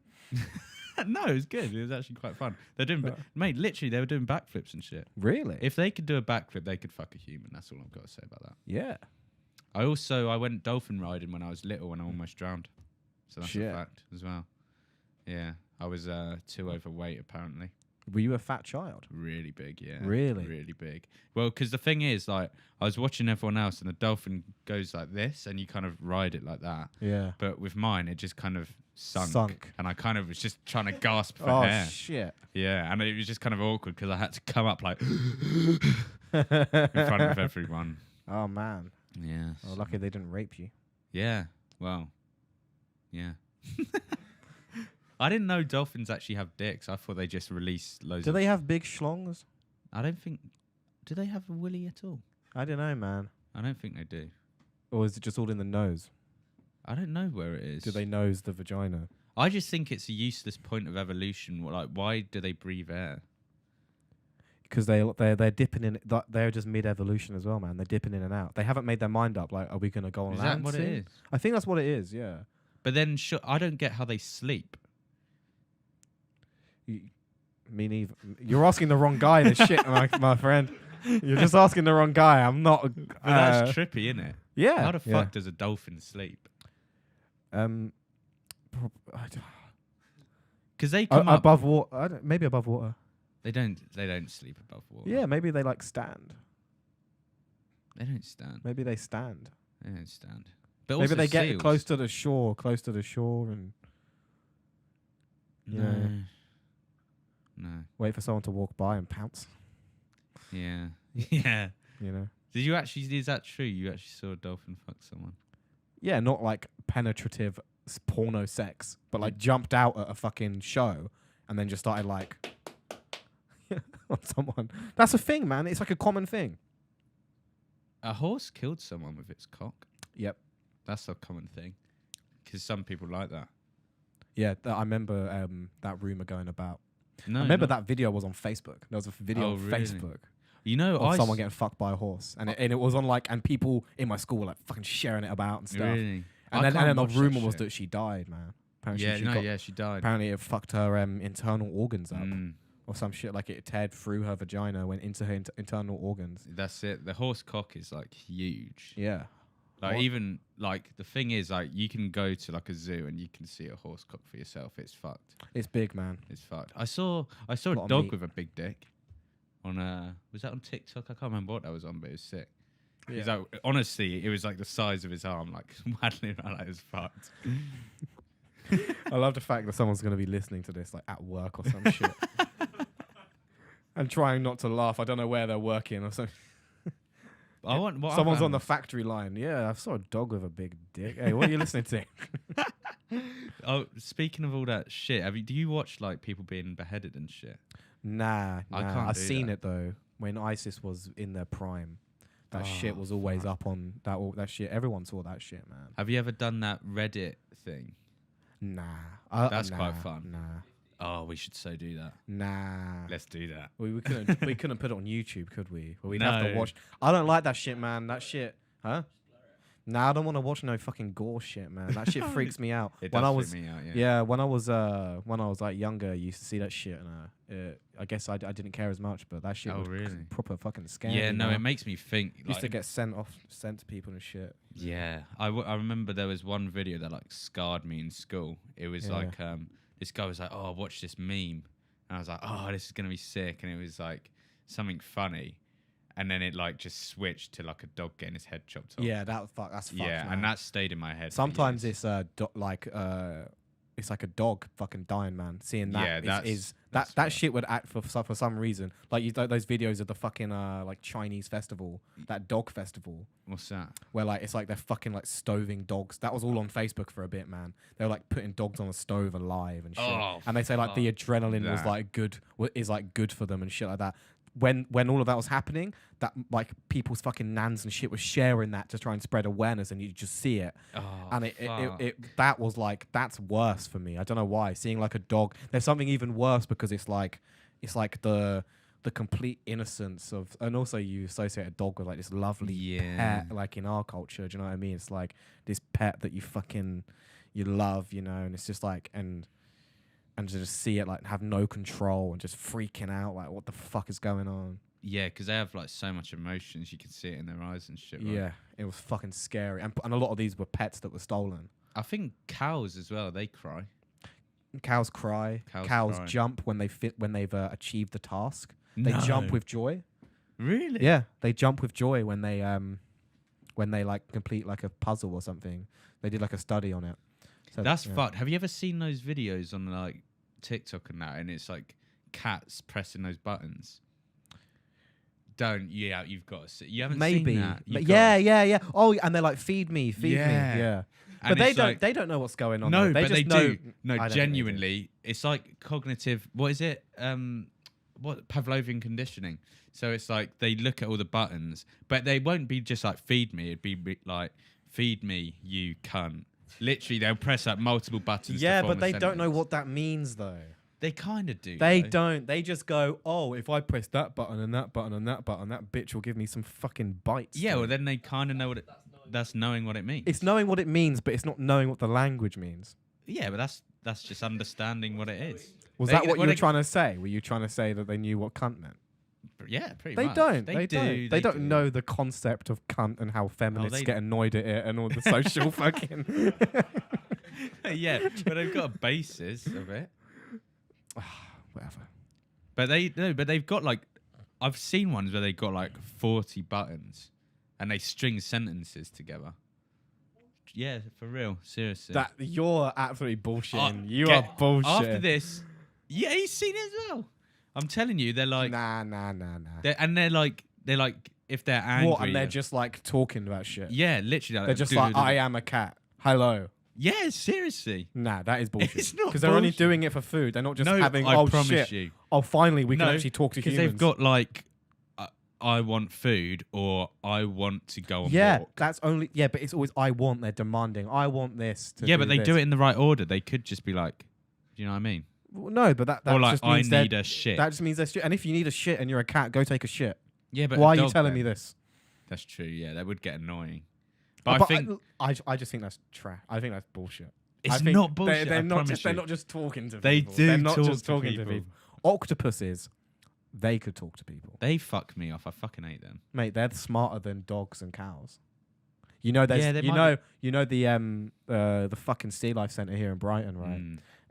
No, it was good. It was actually quite fun. They're doing, mate. Literally, they were doing backflips and shit. Really? If they could do a backflip, they could fuck a human. That's all I've got to say about that. Yeah. I went dolphin riding when I was little and I almost drowned. So that's Shit. a fact as well. Yeah, I was too overweight apparently. Were you a fat child? Really big, yeah. Really? Really big. Well, because the thing is, I was watching everyone else and the dolphin goes like this and you kind of ride it like that. Yeah. But with mine, it just kind of sunk. Sunk. And I kind of was just trying to gasp for Oh air. shit. Yeah, and it was just kind of awkward because I had to come up like in front of everyone. Oh man. Yeah. Well, lucky they didn't rape you. Yeah. Well. Yeah. I didn't know dolphins actually have dicks. I thought they just release loads. Do they have big schlongs? I don't think. Do they have a willy at all? I don't know, man. I don't think they do. Or is it just all in the nose? I don't know where it is. Do they nose the vagina? I just think it's a useless point of evolution. Like, why do they breathe air? Because they're dipping in. They're just mid-evolution as well, man. They're dipping in and out. They haven't made their mind up. Like, are we gonna go on Is land that what soon? it is? I think that's what it is. Yeah. But then, I don't get how they sleep. Me neither. You're asking the wrong guy. This shit, my friend. You're just asking the wrong guy. I'm not. But that's trippy, isn't it? Yeah. How the fuck does a dolphin sleep? Because they come up above water. Maybe above water. They don't sleep above water. Yeah, maybe they like stand. They don't stand. Maybe they stand. They don't stand. But Maybe also they get seals. close to the shore, and No. know. No. wait for someone to walk by and pounce. Yeah. Yeah. You know. Did you actually? Is that true? You actually saw a dolphin fuck someone? Yeah, not like penetrative porno sex, but like jumped out at a fucking show and then just started like on someone. That's a thing, man. It's like a common thing. A horse killed someone with its cock. Yep. That's a common thing. Because some people like that. Yeah, I remember that rumor going about. No, I remember no. that video was on Facebook. There was a video on really? Facebook You know, of someone getting fucked by a horse, and it was on like, and people in my school were like fucking sharing it about and stuff. Really? And then the rumor was that she died, man. Apparently she died. Apparently it fucked her internal organs up. Mm, Or some shit, like it teared through her vagina, went into her internal organs. that's it. The horse cock is like huge. Yeah. Like What? even like the thing is like you can go to like a zoo and you can see a horse cock for yourself. It's fucked. It's big, man. It's fucked. I saw a Lot of dog meat. with a big dick on was that on TikTok? I can't remember what that was on, but it was sick. Yeah. He's like, honestly, it was like the size of his arm, like waddling around like it was fucked. I love the fact that someone's going to be listening to this like at work or some shit. And trying not to laugh. I don't know where they're working or something. Someone's on the factory line. Yeah, I saw a dog with a big dick. Hey, what are you listening to? Oh, speaking of all that shit, do you watch like people being beheaded and shit? Nah. I can't I've do seen that. it though. When ISIS was in their prime, that Oh, shit was always fuck. up on that shit. Everyone saw that shit, man. Have you ever done that Reddit thing? Nah. That's quite fun. Nah. Oh, we should so do that. Nah. Let's do that. We couldn't put it on YouTube, could we? Well, we'd have to No. watch. I don't like that shit, man. That shit, huh? Nah, I don't want to watch no fucking gore shit, man. That shit freaks me out. It when does I was, freak me out, yeah. yeah, when I was like younger, I used to see that shit, and I guess I didn't care as much, but that shit Oh, was really? proper fucking scary. Yeah, no, man. it makes me think. Used Like, to get sent to people and shit. yeah, I remember there was one video that like scarred me in school. It was Yeah. like this guy was like, "Oh, watch this meme," and I was like, "Oh, this is gonna be sick," and it was like something funny, and then it like just switched to like a dog getting his head chopped off. Yeah, that's fucked. yeah, man. and that stayed in my head. for Sometimes years. it's like a dog fucking dying, man. Seeing that Yeah, is that's that rough. shit would act for some reason. Like those videos of the fucking like Chinese festival, that dog festival, What's that? where like it's like they're fucking like stoving dogs. That was all on Facebook for a bit, man. They were like putting dogs on a stove alive and shit. Oh, And they say like the adrenaline was that. like is like good for them and shit like that. When all of that was happening, that like people's fucking nans and shit was sharing that to try and spread awareness, and you just see it. Oh, And fuck. that was like, that's worse for me. I don't know why. Seeing like a dog, there's something even worse because it's like the complete innocence of, and also you associate a dog with like this lovely Yeah. pet, like in our culture. Do you know what I mean? It's like this pet that you love, you know, and it's just like, and to just see it like have no control and just freaking out, like what the fuck is going on? Yeah, because they have like so much emotions. You can see it in their eyes and shit. Right? Yeah, it was fucking scary. And a lot of these were pets that were stolen. I think cows as well. They cry. Cows cry. Cows Cows cry. jump when they've achieved the task. They jump with joy. Really? Yeah, they jump with joy when they like complete like a puzzle or something. They did like a study on it. So, That's yeah. fucked. Have you ever seen those videos on like TikTok and that? And it's like cats pressing those buttons. don't. Yeah, you've got to see. You haven't Maybe. seen that. Yeah. Oh, and they're like, feed me. Yeah. And But it's like, they don't know what's going on. no, though. They but just they know, do. No, I don't think they do. genuinely, it's like cognitive. What is it? What Pavlovian conditioning? So it's like they look at all the buttons, but they won't be just like feed me. It'd be like feed me, you cunt. Literally, they'll press up multiple buttons. Yeah, to form but a they don't know sentence. what that means though. They kind of do. They though. don't. They just go, oh, if I press that button and that button and that button, that bitch will give me some fucking bites. Yeah, to well it. then they kind of know what it. That's knowing what it means. It's knowing what it means, but it's not knowing what the language means. Yeah, but that's just understanding what it is. Was They- that what you well, were they- trying to say? Were you trying to say that they knew what cunt meant? Yeah, pretty They much. don't. They do. They don't do. know the concept of cunt and how feminists they- get annoyed at it and all the social fucking. Yeah, but they've got a basis of it. Whatever. But they've got like, I've seen ones where they've got like 40 buttons, and they string sentences together. Yeah, for real, seriously. That you're absolutely bullshitting. You Get- are bullshit. After this, yeah, he's seen it as well. I'm telling you, they're like, nah. they're like, if they're angry, What? And they're just like talking about shit. yeah, literally, They're just like, I am a cat. Hello. Yeah, seriously. Nah, that is bullshit. It's not because they're only bullshit. doing it for food. They're not just No, having. I Oh promise shit! you. Oh, finally we can No, actually talk to because humans. they've got like, I want food or I want to go on yeah, walk. that's only but it's always I want. They're demanding. I want this. Yeah, but they this. do it in the right order. They could just be like, do you know what I mean? Well, no, but that Or like, just I means need a shit. That just means they're shit. And if you need a shit and you're a cat, go take a shit. Yeah, but why a are you dog telling then. me this? That's true. Yeah, that would get annoying. But I think I just think that's trash. I think that's bullshit. it's I think not bullshit. They're I not promise just. They're you. not just talking to They people. do They're not talk just to talking people. to people. Octopuses, they could talk to people. They fuck me off. I fucking hate them. Mate, they're smarter than dogs and cows. You know, there's Yeah, they you know the fucking Sea Life Centre here in Brighton, right?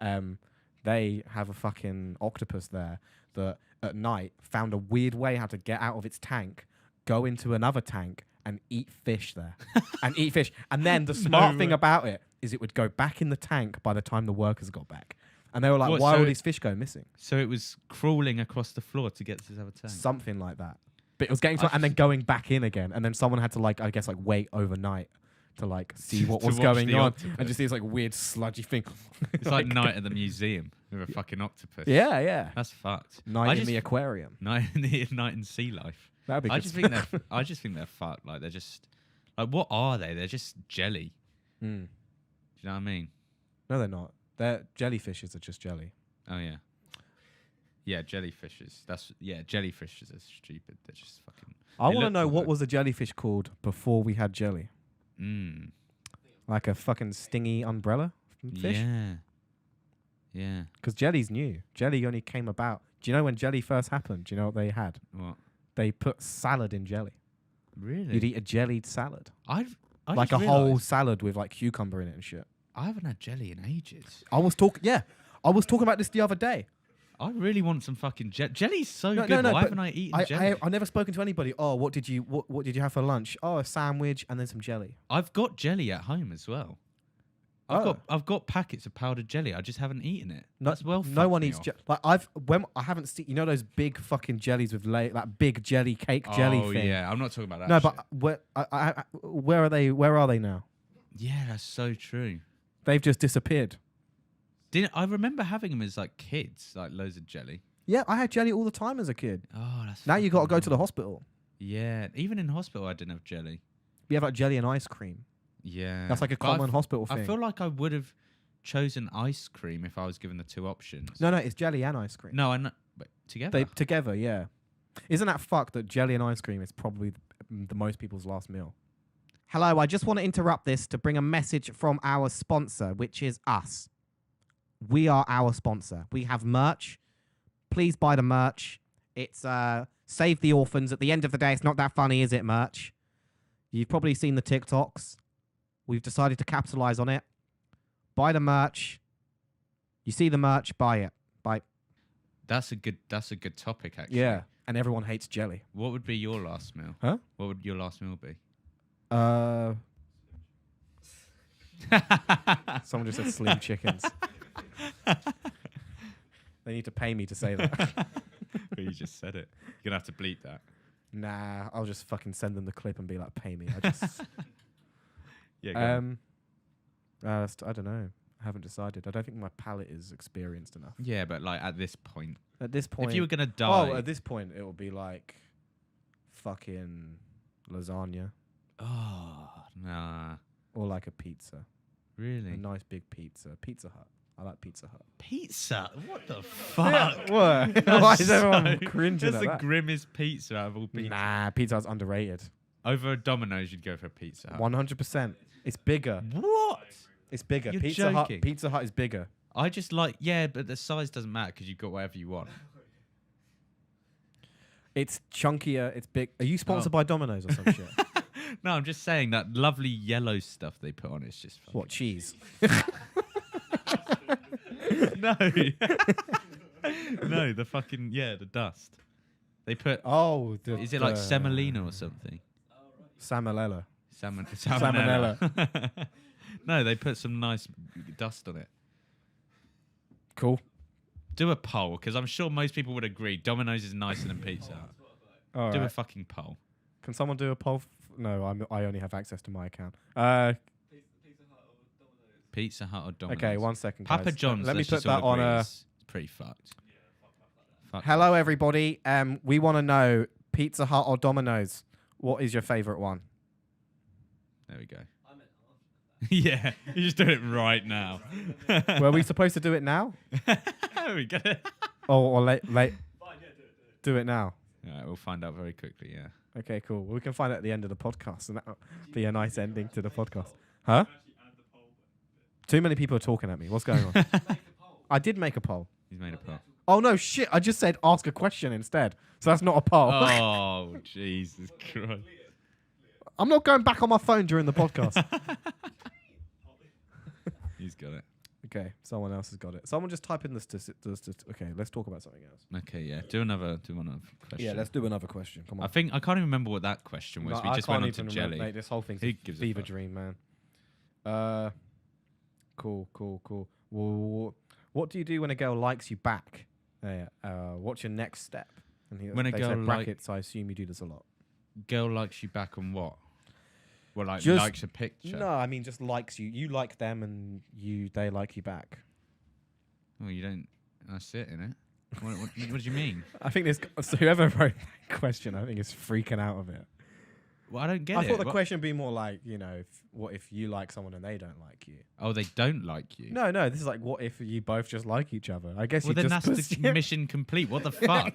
Mm. They have a fucking octopus there that at night found a weird way how to get out of its tank, go into another tank and eat fish there. And then the smart thing way. about it is it would go back in the tank by the time the workers got back. And they were like, What, why so are all it- these fish going missing? So it was crawling across the floor to get to this other tank. Something like that. But it was getting to I and then going back in again. And then someone had to wait overnight to see what To was watch going the on. octopus. And just see this weird sludgy thing. It's like night at the museum with a fucking octopus. Yeah. That's fucked. Night I in just- the aquarium. Night in sea life. That'd be I good. just think they're. I just think they're fucked. Like they're just. Like what are they? They're just jelly. Mm. Do you know what I mean? No, they're not. They're jellyfishes are just jelly. Oh yeah. Yeah, jellyfishes. Jellyfishes are stupid. They're just fucking. I They want to look know cool, what though. was a jellyfish called before we had jelly. Mm. Like a fucking stingy umbrella fish? Yeah. Yeah. Because jelly's new. Jelly only came about. Do you know when jelly first happened? Do you know what they had? What? They put salad in jelly. Really? You'd eat a jellied salad. I Like just a whole realised salad with cucumber in it and shit. I haven't had jelly in ages. I was talking about this the other day. I really want some fucking jelly. Jelly's so No, good. no, no, Why but haven't I eaten jelly? I've never spoken to anybody. Oh, what did you have for lunch? Oh, a sandwich and then some jelly. I've got jelly at home as well. I've got packets of powdered jelly. I just haven't eaten it. No, That's well. no fucked one me eats off. I haven't seen those big fucking jellies with that big jelly cake jelly Oh thing. yeah, I'm not talking about that. No, shit. but where are they? Where are they now? Yeah, that's so true. They've just disappeared. Didn't I remember having them as like kids, like loads of jelly? Yeah, I had jelly all the time as a kid. Oh, that's Now you got to fucking go to the annoying. hospital. Yeah, even in hospital, I didn't have jelly. We have jelly and ice cream. Yeah, That's like a But I common f- hospital thing. I feel like I would have chosen ice cream if I was given the two options. No, it's jelly and ice cream. No, I know. But together. They together, yeah. Isn't that fucked that jelly and ice cream is probably the most people's last meal? Hello, I just want to interrupt this to bring a message from our sponsor, which is us. We are our sponsor. We have merch. Please buy the merch. It's Save the Orphans. At the end of the day, it's not that funny, is it, merch? You've probably seen the TikToks. We've decided to capitalize on it. Buy the merch. You see the merch, buy it. Buy. That's a good topic actually. Yeah. And everyone hates jelly. What would be your last meal? Huh? What would your last meal be? Someone just said slim chickens. They need to pay me to say that. But you just said it. You're gonna have to bleep that. Nah, I'll just fucking send them the clip and be like, pay me. I just Yeah. Go on. I don't know. I haven't decided. I don't think my palate is experienced enough. Yeah, but like at this point, At this point, if you were gonna die, at this point, it will be like fucking lasagna oh nah, or like a pizza, really? a nice big pizza. Pizza Hut. I like Pizza Hut. Pizza? What the fuck? What? That's Why is everyone so- cringing That's at the that? grimmest pizza out of all pizza. Nah, Pizza Hut's underrated. Over a Domino's, you'd go for a Pizza Hut. 100%. It's bigger. What? It's bigger. You're Pizza Hut. joking. Pizza Hut is bigger. I just like, yeah, but the size doesn't matter because you've got whatever you want. It's chunkier. It's big. Are you sponsored by Domino's or some shit? No, I'm just saying that lovely yellow stuff they put on it's just fucking What, cheese? No. No, the fucking, the dust. They put, Oh, is it like semolina or something? Salmonella. Salmonella. No, they put some nice dust on it. Cool. Do a poll, because I'm sure most people would agree Domino's is nicer than Pizza Hut. All Do a right. fucking poll. Can someone do a poll? No, I only have access to my account. Pizza Hut or Domino's? Pizza Hut or Domino's? Okay, 1 second, guys. Papa John's. Let me let's put just all that on agree, a. is pretty fucked. Fuck. Hello, everybody. We want to know Pizza Hut or Domino's. What is your favorite one? There we go. I'm in. Yeah, you just do it right now. Were we supposed to do it now? We get it. Or late? Fine, yeah, do it. Do it now. All right, we'll find out very quickly. Yeah. Okay, cool. We can find out at the end of the podcast, and that'll be a nice ending to the podcast. Huh? Too many people are talking at me. What's going on? Make a poll. I did make a poll. He's made a poll. Oh no, shit! I just said ask a question instead, so that's not a poll. Oh, Jesus Christ. I'm not going back on my phone during the podcast. He's got it. Okay, someone else has got it. Someone just type in the okay, let's talk about something else. Okay, yeah. Do one other question. Yeah, let's do another question. Come on. I think I can't even remember what that question was. No, We I just can't went on to even jelly. remember, mate, this whole thing's Who a gives a fever fuck? dream, man. Cool. Well, what do you do when a girl likes you back? What's your next step? And When a they girl said like- brackets, I assume you do this a lot. Girl likes you back on what? Well, like Just- likes a picture. No, I mean just likes you. You like them, and they like you back. Well, you don't. That's it, innit? What do you mean? I think this so whoever wrote that question, I think is freaking out of it. Well, I don't get I it. thought the What- question would be more like, what if you like someone and they don't like you? Oh, they don't like you. No, this is like, what if you both just like each other? I guess Well, you then just that's the pursue- mission complete. What the fuck?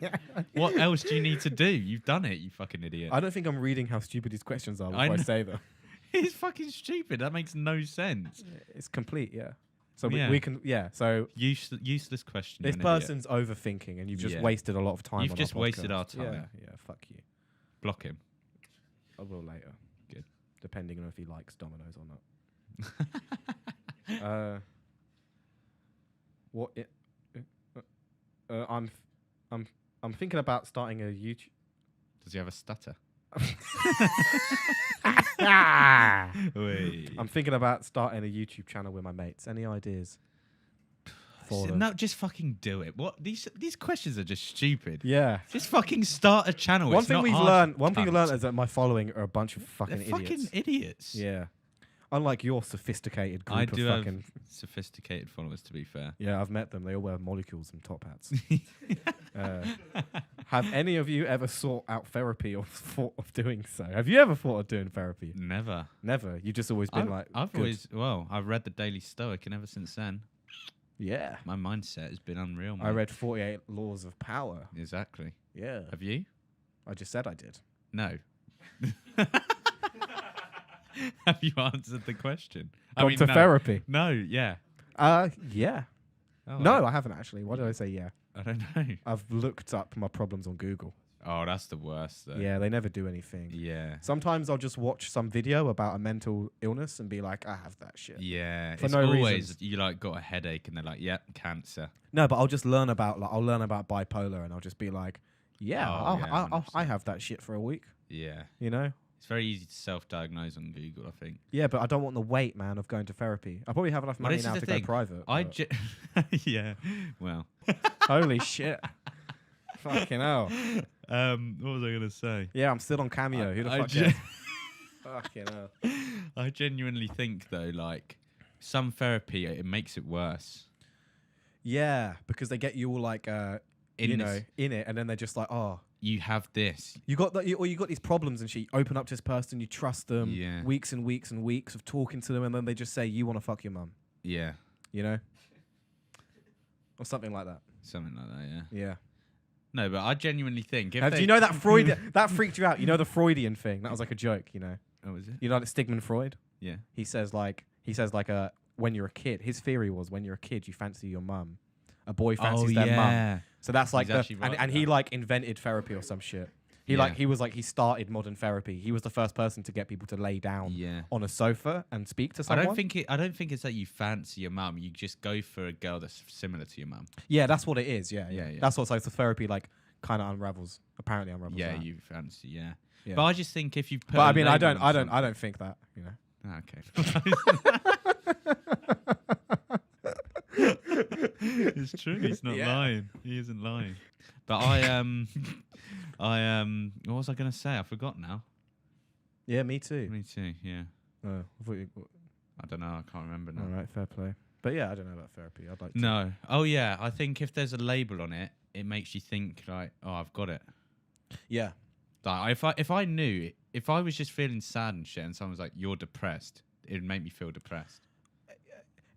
What else do you need to do? You've done it, you fucking idiot. I don't think I'm reading how stupid these questions are I before I, know. say them. It's fucking stupid. That makes no sense. It's complete, yeah. So Yeah. we can, yeah. So Useless question. this you're an idiot. person's overthinking, and you've just Yeah. wasted a lot of time. You've on just our wasted podcast. our time. Yeah, fuck you. Block him. I will later. Good. Depending on if he likes Domino's or not. What? I'm thinking about starting a YouTube. Does he have a stutter? I'm thinking about starting a YouTube channel with my mates. Any ideas? For them? No, just fucking do it. What these questions are just stupid. Yeah. Just fucking start a channel. One It's thing not we've hard, learned. One thing we cunt. learned is that my following are a bunch of fucking They're idiots. fucking idiots. Yeah. Unlike your sophisticated group I of do have fucking. sophisticated followers, to be fair. Yeah, I've met them. They all wear molecules and top hats. Have any of you ever sought out therapy or thought of doing so? Have you ever thought of doing therapy? Never. Never. You've just always been I've good. always, I've read the Daily Stoic, and ever since then, Yeah. my mindset has been unreal. I mate. read 48 Laws of Power. Exactly. Yeah. Have you? I just said I did. No. Have you answered the question? Gone to no. therapy. No, yeah. Yeah. Oh, No, I haven't actually. Why did I say yeah? I don't know. I've looked up my problems on Google. Oh, that's the worst, though. Yeah, they never do anything. Yeah. Sometimes I'll just watch some video about a mental illness and be like, I have that shit. Yeah. For It's no always, reasons. you like got a headache and they're like, yep, cancer. No, but I'll just learn about bipolar and I'll just be like, yeah, Oh, yeah, I 100%. have that shit for a week. Yeah. You know? It's very easy to self-diagnose on Google, I think. Yeah, but I don't want the weight, man, of going to therapy. I probably have enough Well, money this is now the to thing. go private. I but- yeah. Well. Holy shit. Fucking hell. What was I gonna say? Yeah, I'm still on Cameo. Who the I fuck gen- cares? Fucking hell. I genuinely think though, like some therapy, it makes it worse. Yeah, because they get you all like, In this- in it, and then they're just like, oh, You have this. you got that, or you got these problems and shit. You open up to this person, you trust them, Yeah. weeks and weeks and weeks of talking to them, and then they just say, you want to fuck your mum, Yeah. you know, or something like that. Something like that. Yeah. Yeah. No, but I genuinely think. Do you know that that freaked you out? You know the Freudian thing? That was like a joke, you know. Oh, is it? You know like Sigmund Freud? Yeah. He says when you're a kid, his theory was when you're a kid, you fancy your mum. A boy fancies their mum. So that's like He's actually right and with he that. like invented therapy or some shit. He Yeah. he started modern therapy. He was the first person to get people to lay down Yeah. on a sofa and speak to I someone. don't think it's that you fancy your mum. You just go for a girl that's similar to your mum. Yeah, that's what it is. Yeah. Yeah. That's what so therapy like kind of unravels. Apparently unravels. Yeah, that. you fancy. Yeah. Yeah. But I just think if you put. But I a mean, I label on don't think that. You know. something- Okay. It's true. He's not Yeah. lying. He isn't lying. But what was I gonna say? I forgot now. Yeah, me too. Me too. Yeah. Oh, I thought you, I don't know. I can't remember now. all right, fair play. But yeah, I don't know about therapy. I'd like to. No. Oh yeah. I think if there's a label on it, it makes you think like, oh, I've got it. Yeah. Like if I knew, if I was just feeling sad and shit, and someone was like, "You're depressed," it would make me feel depressed.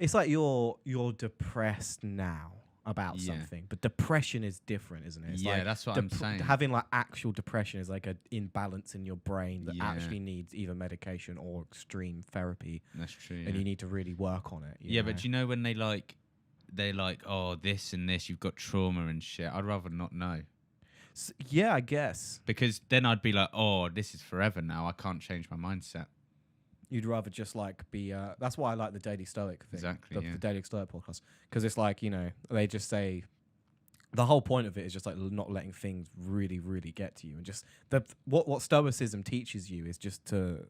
It's like you're depressed now about Yeah. something, but depression is different, isn't it? It's Yeah, like that's what I'm saying. Having like actual depression is like an imbalance in your brain that Yeah. actually needs either medication or extreme therapy, That's true. and you need to really work on it. Yeah, but do you know when they're like, oh, this and this, you've got trauma and shit. I'd rather not know. Yeah, I guess Because then I'd be like, oh, this is forever now. I can't change my mindset. you'd rather just like be. That's why I like the Daily Stoic thing. Exactly, yeah. The Daily Stoic podcast, because it's like, you know, they just say. The whole point of it is just like not letting things really, really get to you, and just what Stoicism teaches you is just to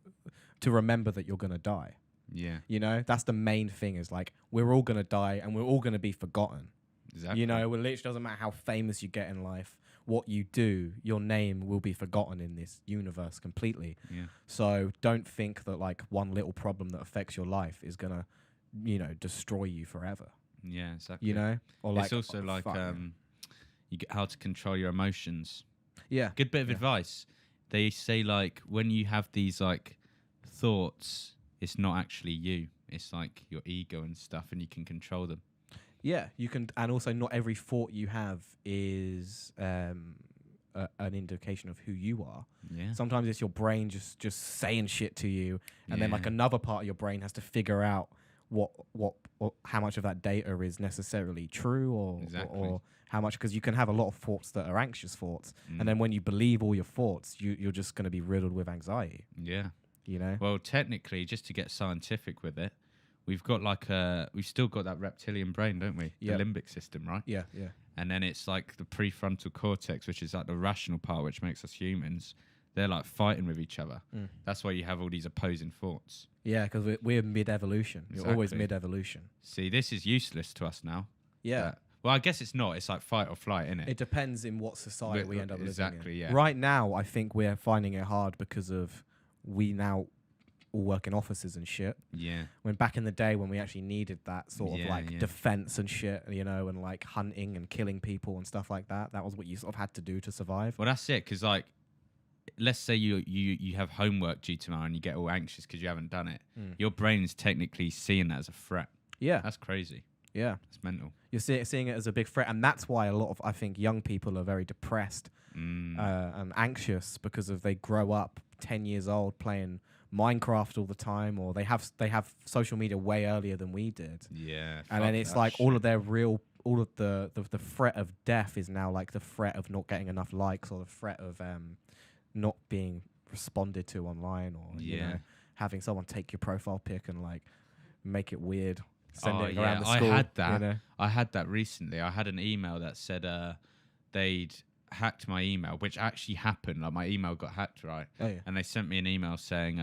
remember that you're gonna die. Yeah, You know, that's the main thing. Is like we're all gonna die, and we're all gonna be forgotten. exactly. You know, it literally doesn't matter how famous you get in life. What you do, your name will be forgotten in this universe completely. Yeah, So don't think that like one little problem that affects your life is gonna, you know, destroy you forever. yeah, exactly. You know, or like it's also like fuck, you get how to control your emotions. yeah, Good bit of Yeah. advice. They say like when you have these like thoughts, it's not actually you. It's like your ego and stuff, and you can control them. yeah. You can, and also not every thought you have is an indication of who you are. Yeah, Sometimes it's your brain just saying shit to you, and then like Yeah. another part of your brain has to figure out what or how much of that data is necessarily true or Exactly. or how much, because you can have a lot of thoughts that are anxious thoughts, Mm. and then when you believe all your thoughts, you're just going to be riddled with anxiety. yeah. You know? Well, technically, just to get scientific with it, we've still got that reptilian brain, don't we? Yep. The limbic system, right? Yeah, yeah, And then it's like the prefrontal cortex, which is like the rational part, which makes us humans. They're like fighting with each other. Mm. That's why you have all these opposing thoughts. yeah. Because we're mid-evolution. You're always Exactly. mid-evolution. See, this is useless to us now. Yeah. Well, I guess it's not. It's like fight or flight, isn't it? It depends in what society we end up living in. Exactly, yeah. Right now, I think we're finding it hard because of we now all work in offices and shit. Yeah. When back in the day when we actually needed that sort of Yeah, like yeah. defense and shit, you know, and like hunting and killing people and stuff like that. That was what you sort of had to do to survive. Well, that's it. Because like, let's say you have homework due tomorrow and you get all anxious because you haven't done it. Mm. Your brain's technically seeing that as a threat. Yeah, That's crazy. yeah. That's mental. You're seeing it as a big threat, and that's why a lot of I think young people are very depressed Mm. and anxious because of they grow up 10 years old playing Minecraft all the time, or they have social media way earlier than we did. Yeah. And then fuck it's that like shit. all of the threat of death is now like the threat of not getting enough likes, or the threat of not being responded to online, or you Yeah. know, having someone take your profile pic and like make it weird, send Oh, it yeah, around the I school. had that. You know? I had that recently. I had an email that said they'd hacked my email, which actually happened. Like my email got hacked, right? Oh yeah. And they sent me an email saying,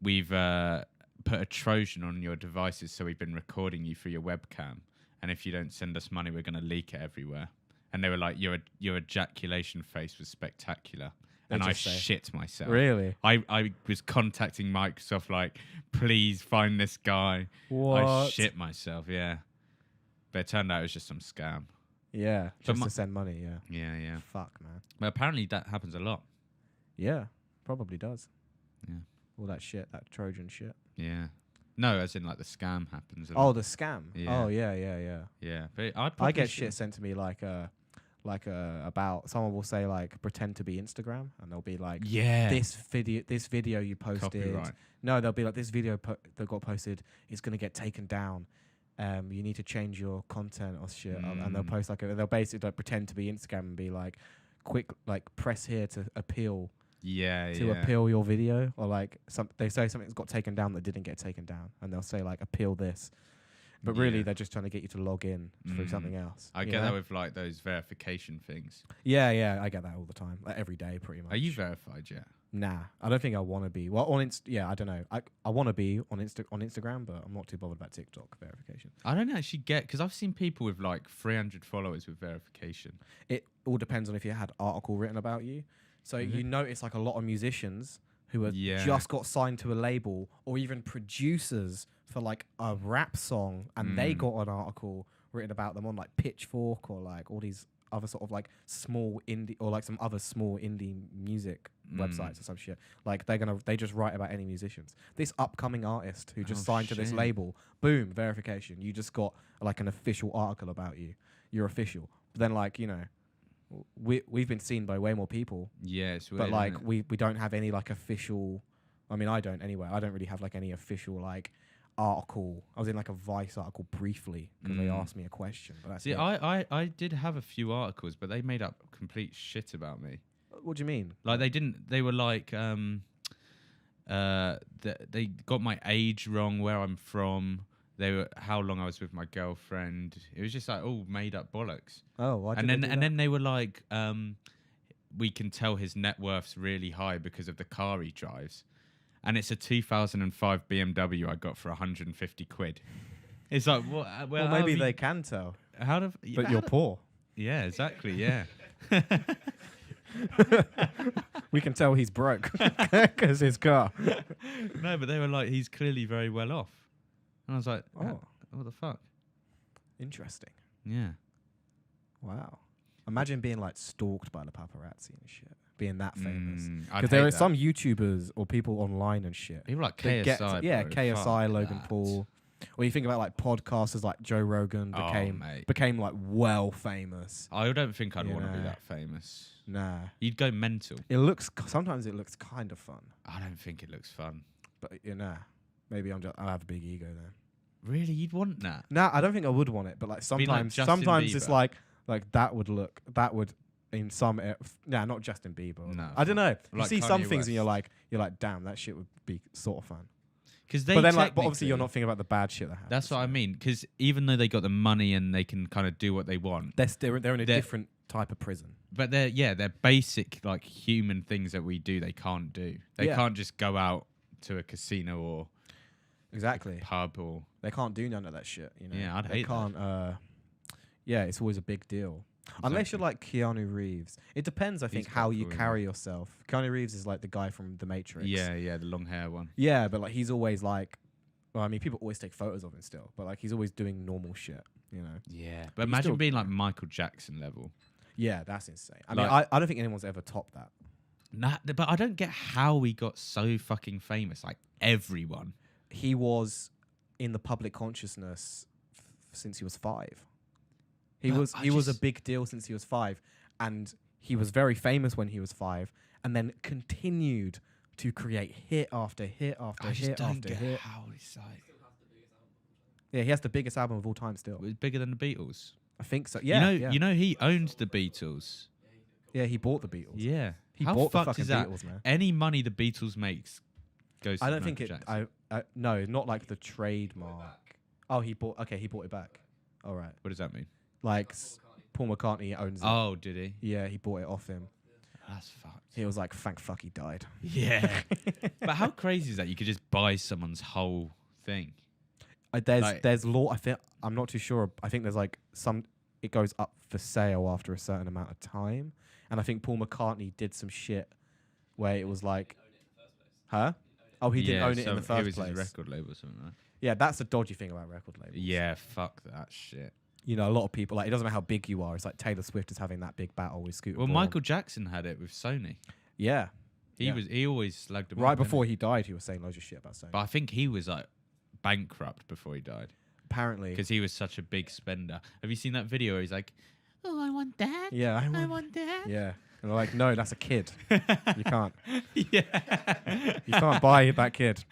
we've put a Trojan on your devices, so we've been recording you through your webcam. And if you don't send us money, we're going to leak it everywhere. and they were like, your ejaculation face was spectacular. They And I just say- shit myself. Really? I was contacting Microsoft like, please find this guy. What? I shit myself, yeah. But it turned out it was just some scam. Yeah, But just to send money. Yeah. Yeah, yeah. Fuck, man. But apparently that happens a lot. Yeah, probably does. Yeah. All that shit, that Trojan shit. Yeah. No, as in like the scam happens a Oh, lot. the scam. Yeah. Oh, yeah. Yeah. But I'd I probably get shit sent to me about someone will say like pretend to be Instagram, and they'll be like, Yeah. this video you posted. Copyright. No, they'll be like, this video that got posted is gonna get taken down. You need to change your content or shit, and they'll post they'll basically like pretend to be Instagram and be like, quick, like press here to appeal. To appeal your video, or like they say something's got taken down that didn't get taken down, and they'll say like appeal this, but really Yeah. they're just trying to get you to log in through something else. I you get know? that with like those verification things. Yeah, I get that all the time, like every day pretty much. Are you verified yet? Nah, I don't think I want to be. Well, I don't know. I want to be on Instagram, but I'm not too bothered about TikTok verification. I don't actually get, because I've seen people with like 300 followers with verification. It all depends on if you had article written about you. So Mhm. you notice like a lot of musicians who have Yeah. just got signed to a label, or even producers for like a rap song, and they got an article written about them on like Pitchfork or like all these other sort of like small indie, or like some other small indie music websites or some shit. Like they just write about any musicians. This upcoming artist who just signed to this shit. label, boom, verification. You just got like an official article about you. You're official. But then like, you know, we've been seen by way more people, Yeah, it's weird, but like isn't we don't have any like official. I mean, I don't anyway. I don't really have like any official like article. I was in like a Vice article briefly because they asked me a question. But that's See, it. I did have a few articles, but they made up complete shit about me. What do you mean? Like they were like they got my age wrong, where I'm from. They were how long I was with my girlfriend. It was just like all made up bollocks. Oh, why And did they do that? then they were like, we can tell his net worth's really high because of the car he drives, and it's a 2005 BMW I got for 150 quid. It's like, what? well, maybe they can tell, How do? but you're poor. Yeah, exactly. Yeah. We can tell he's broke because his car. No, but they were like, he's clearly very well off. And I was like, Oh. what the fuck? Interesting. Yeah. Wow. Imagine being like stalked by the paparazzi and shit. Being that famous. I'd Because there hate are that. some YouTubers or people online and shit. People like that KSI. yeah, bro, KSI, fuck Logan that. Paul. Or you think about like podcasters like Joe Rogan Oh, mate. became like well famous. I don't think I'd You want to be know. that famous. Nah. You'd go mental. Sometimes it looks kind of fun. I don't think it looks fun. But maybe I have a big ego then. Really, you'd want that? Nah, I don't think I would want it, but like Be like sometimes Justin it's Bieber. like that would in some not Justin Bieber. No, I don't know. You like see some Kanye things and you're West. like, damn, that shit would be sort of fun. Because But then but obviously you're not thinking about the bad shit that happens. That's what I mean. Because even though they got the money and they can kind of do what they want, They're in a They're- different type of prison. but they're basic like human things that we do. They can't do. They Yeah. can't just go out to a casino or Exactly. pub or They can't do none of that shit. You know. Yeah, I'd they hate that. can't. Yeah, it's always a big deal. Unless you're like Keanu Reeves. It depends, I think, quite how you cool, yeah. carry yourself. Keanu Reeves is like the guy from The Matrix. yeah, the long hair one. Yeah, but like he's always like, well, I mean, people always take photos of him still, but like he's always doing normal shit, you know? Yeah, but He's imagine still- being like Michael Jackson level. Yeah, that's insane. I Like- mean, I don't think anyone's ever topped that. Nah, but I don't get how he got so fucking famous. Like everyone. He was in the public consciousness since he was 5. He But was I he was a just- big deal since he was 5, and he was very famous when he was 5, and then continued to create hit after hit after I just hit don't after get hit. how it's like Yeah, he has the biggest album of all time still. it was bigger than the Beatles. I think so. Yeah, You know he owned the Beatles. yeah, he bought the Beatles. Yeah. He How bought the fucked fucking is that? Beatles, man. Any money the Beatles makes goes to I don't think Michael it. Jackson. No, not like the trademark. Oh, he bought. Okay, he bought it back. All right, What does that mean? like Paul McCartney owns it. Oh, did he? Yeah, he bought it off him. That's fucked. He was like, "Thank fuck, he died." Yeah. But how crazy is that? You could just buy someone's whole thing. There's Like- there's law. I'm not too sure. I think there's like some. It goes up for sale after a certain amount of time. And I think Paul McCartney did some shit where it was like, huh? Oh, he didn't own it in the first it was place. his record label or something, right? Yeah, that's the dodgy thing about record labels. Yeah, fuck that shit. You know, a lot of people, like, it doesn't matter how big you are. It's like Taylor Swift is having that big battle with Scooter Well, Braun. Michael Jackson had it with Sony. Yeah. He always slugged him Right off, before didn't he died, he was saying loads of shit about Sony. But I think he was like bankrupt before he died Apparently. because he was such a big spender. Have you seen that video where he's like, "Oh, I want that. Yeah. I want that." Yeah. And they're like, no, that's a kid. You can't. Yeah. You can't buy that kid.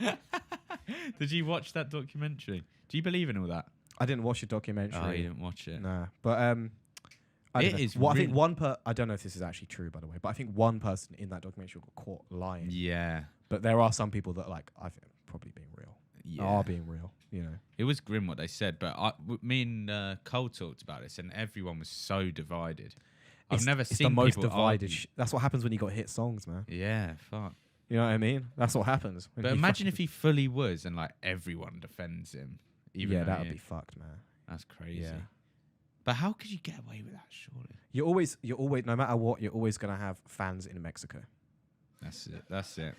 Did you watch that documentary? Do you believe in all that? I didn't watch the documentary. Oh, you didn't watch it. Nah. But I don't It know. is Well, I think really- I don't know if this is actually true, by the way, but I think one person in that documentary got caught lying. Yeah. But there are some people that, like, I think probably being real. Yeah. Are being real, you know. It was grim what they said, but me and Cole talked about this, and everyone was so divided. I've never It's seen the most people divided. argue. That's what happens when you got hit songs, man. Yeah, fuck. You know what I mean? That's what happens. when But you imagine fucking- if he fully was, and like everyone defends him. Even Yeah, though that would he- be fucked, man. That's crazy. Yeah. But how could you get away with that? Surely. You're always, no matter what, you're always gonna have fans in Mexico. That's it. That's it.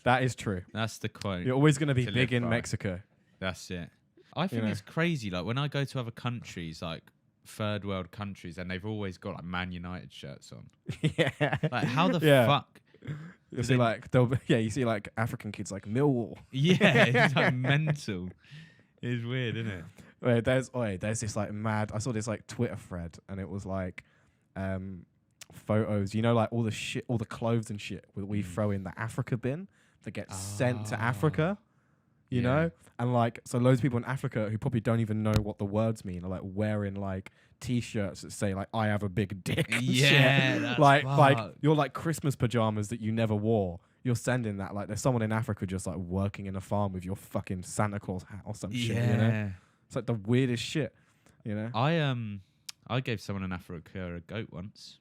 That is true. That's the quote. You're always gonna be To big live in by. Mexico. That's it. I think know. it's crazy. Like when I go to other countries, like third world countries, and they've always got like Man United shirts on. Yeah. Like how the Yeah. fuck? You see, like, you see, like, African kids like Millwall. Yeah, it's like mental. It's weird, isn't it? Wait, there's this like mad. I saw this like Twitter thread, and it was like, photos. You know, like all the shit, all the clothes and shit that we throw in the Africa bin that gets sent to Africa. You Yeah. know, and like, so loads of people in Africa who probably don't even know what the words mean are like wearing like T-shirts that say like "I have a big dick." and Yeah, shit. that's like fucked. your like Christmas pajamas that you never wore. You're sending that, like, there's someone in Africa just like working in a farm with your fucking Santa Claus hat or some shit. You know, it's like the weirdest shit. You know, I gave someone in Africa a goat once.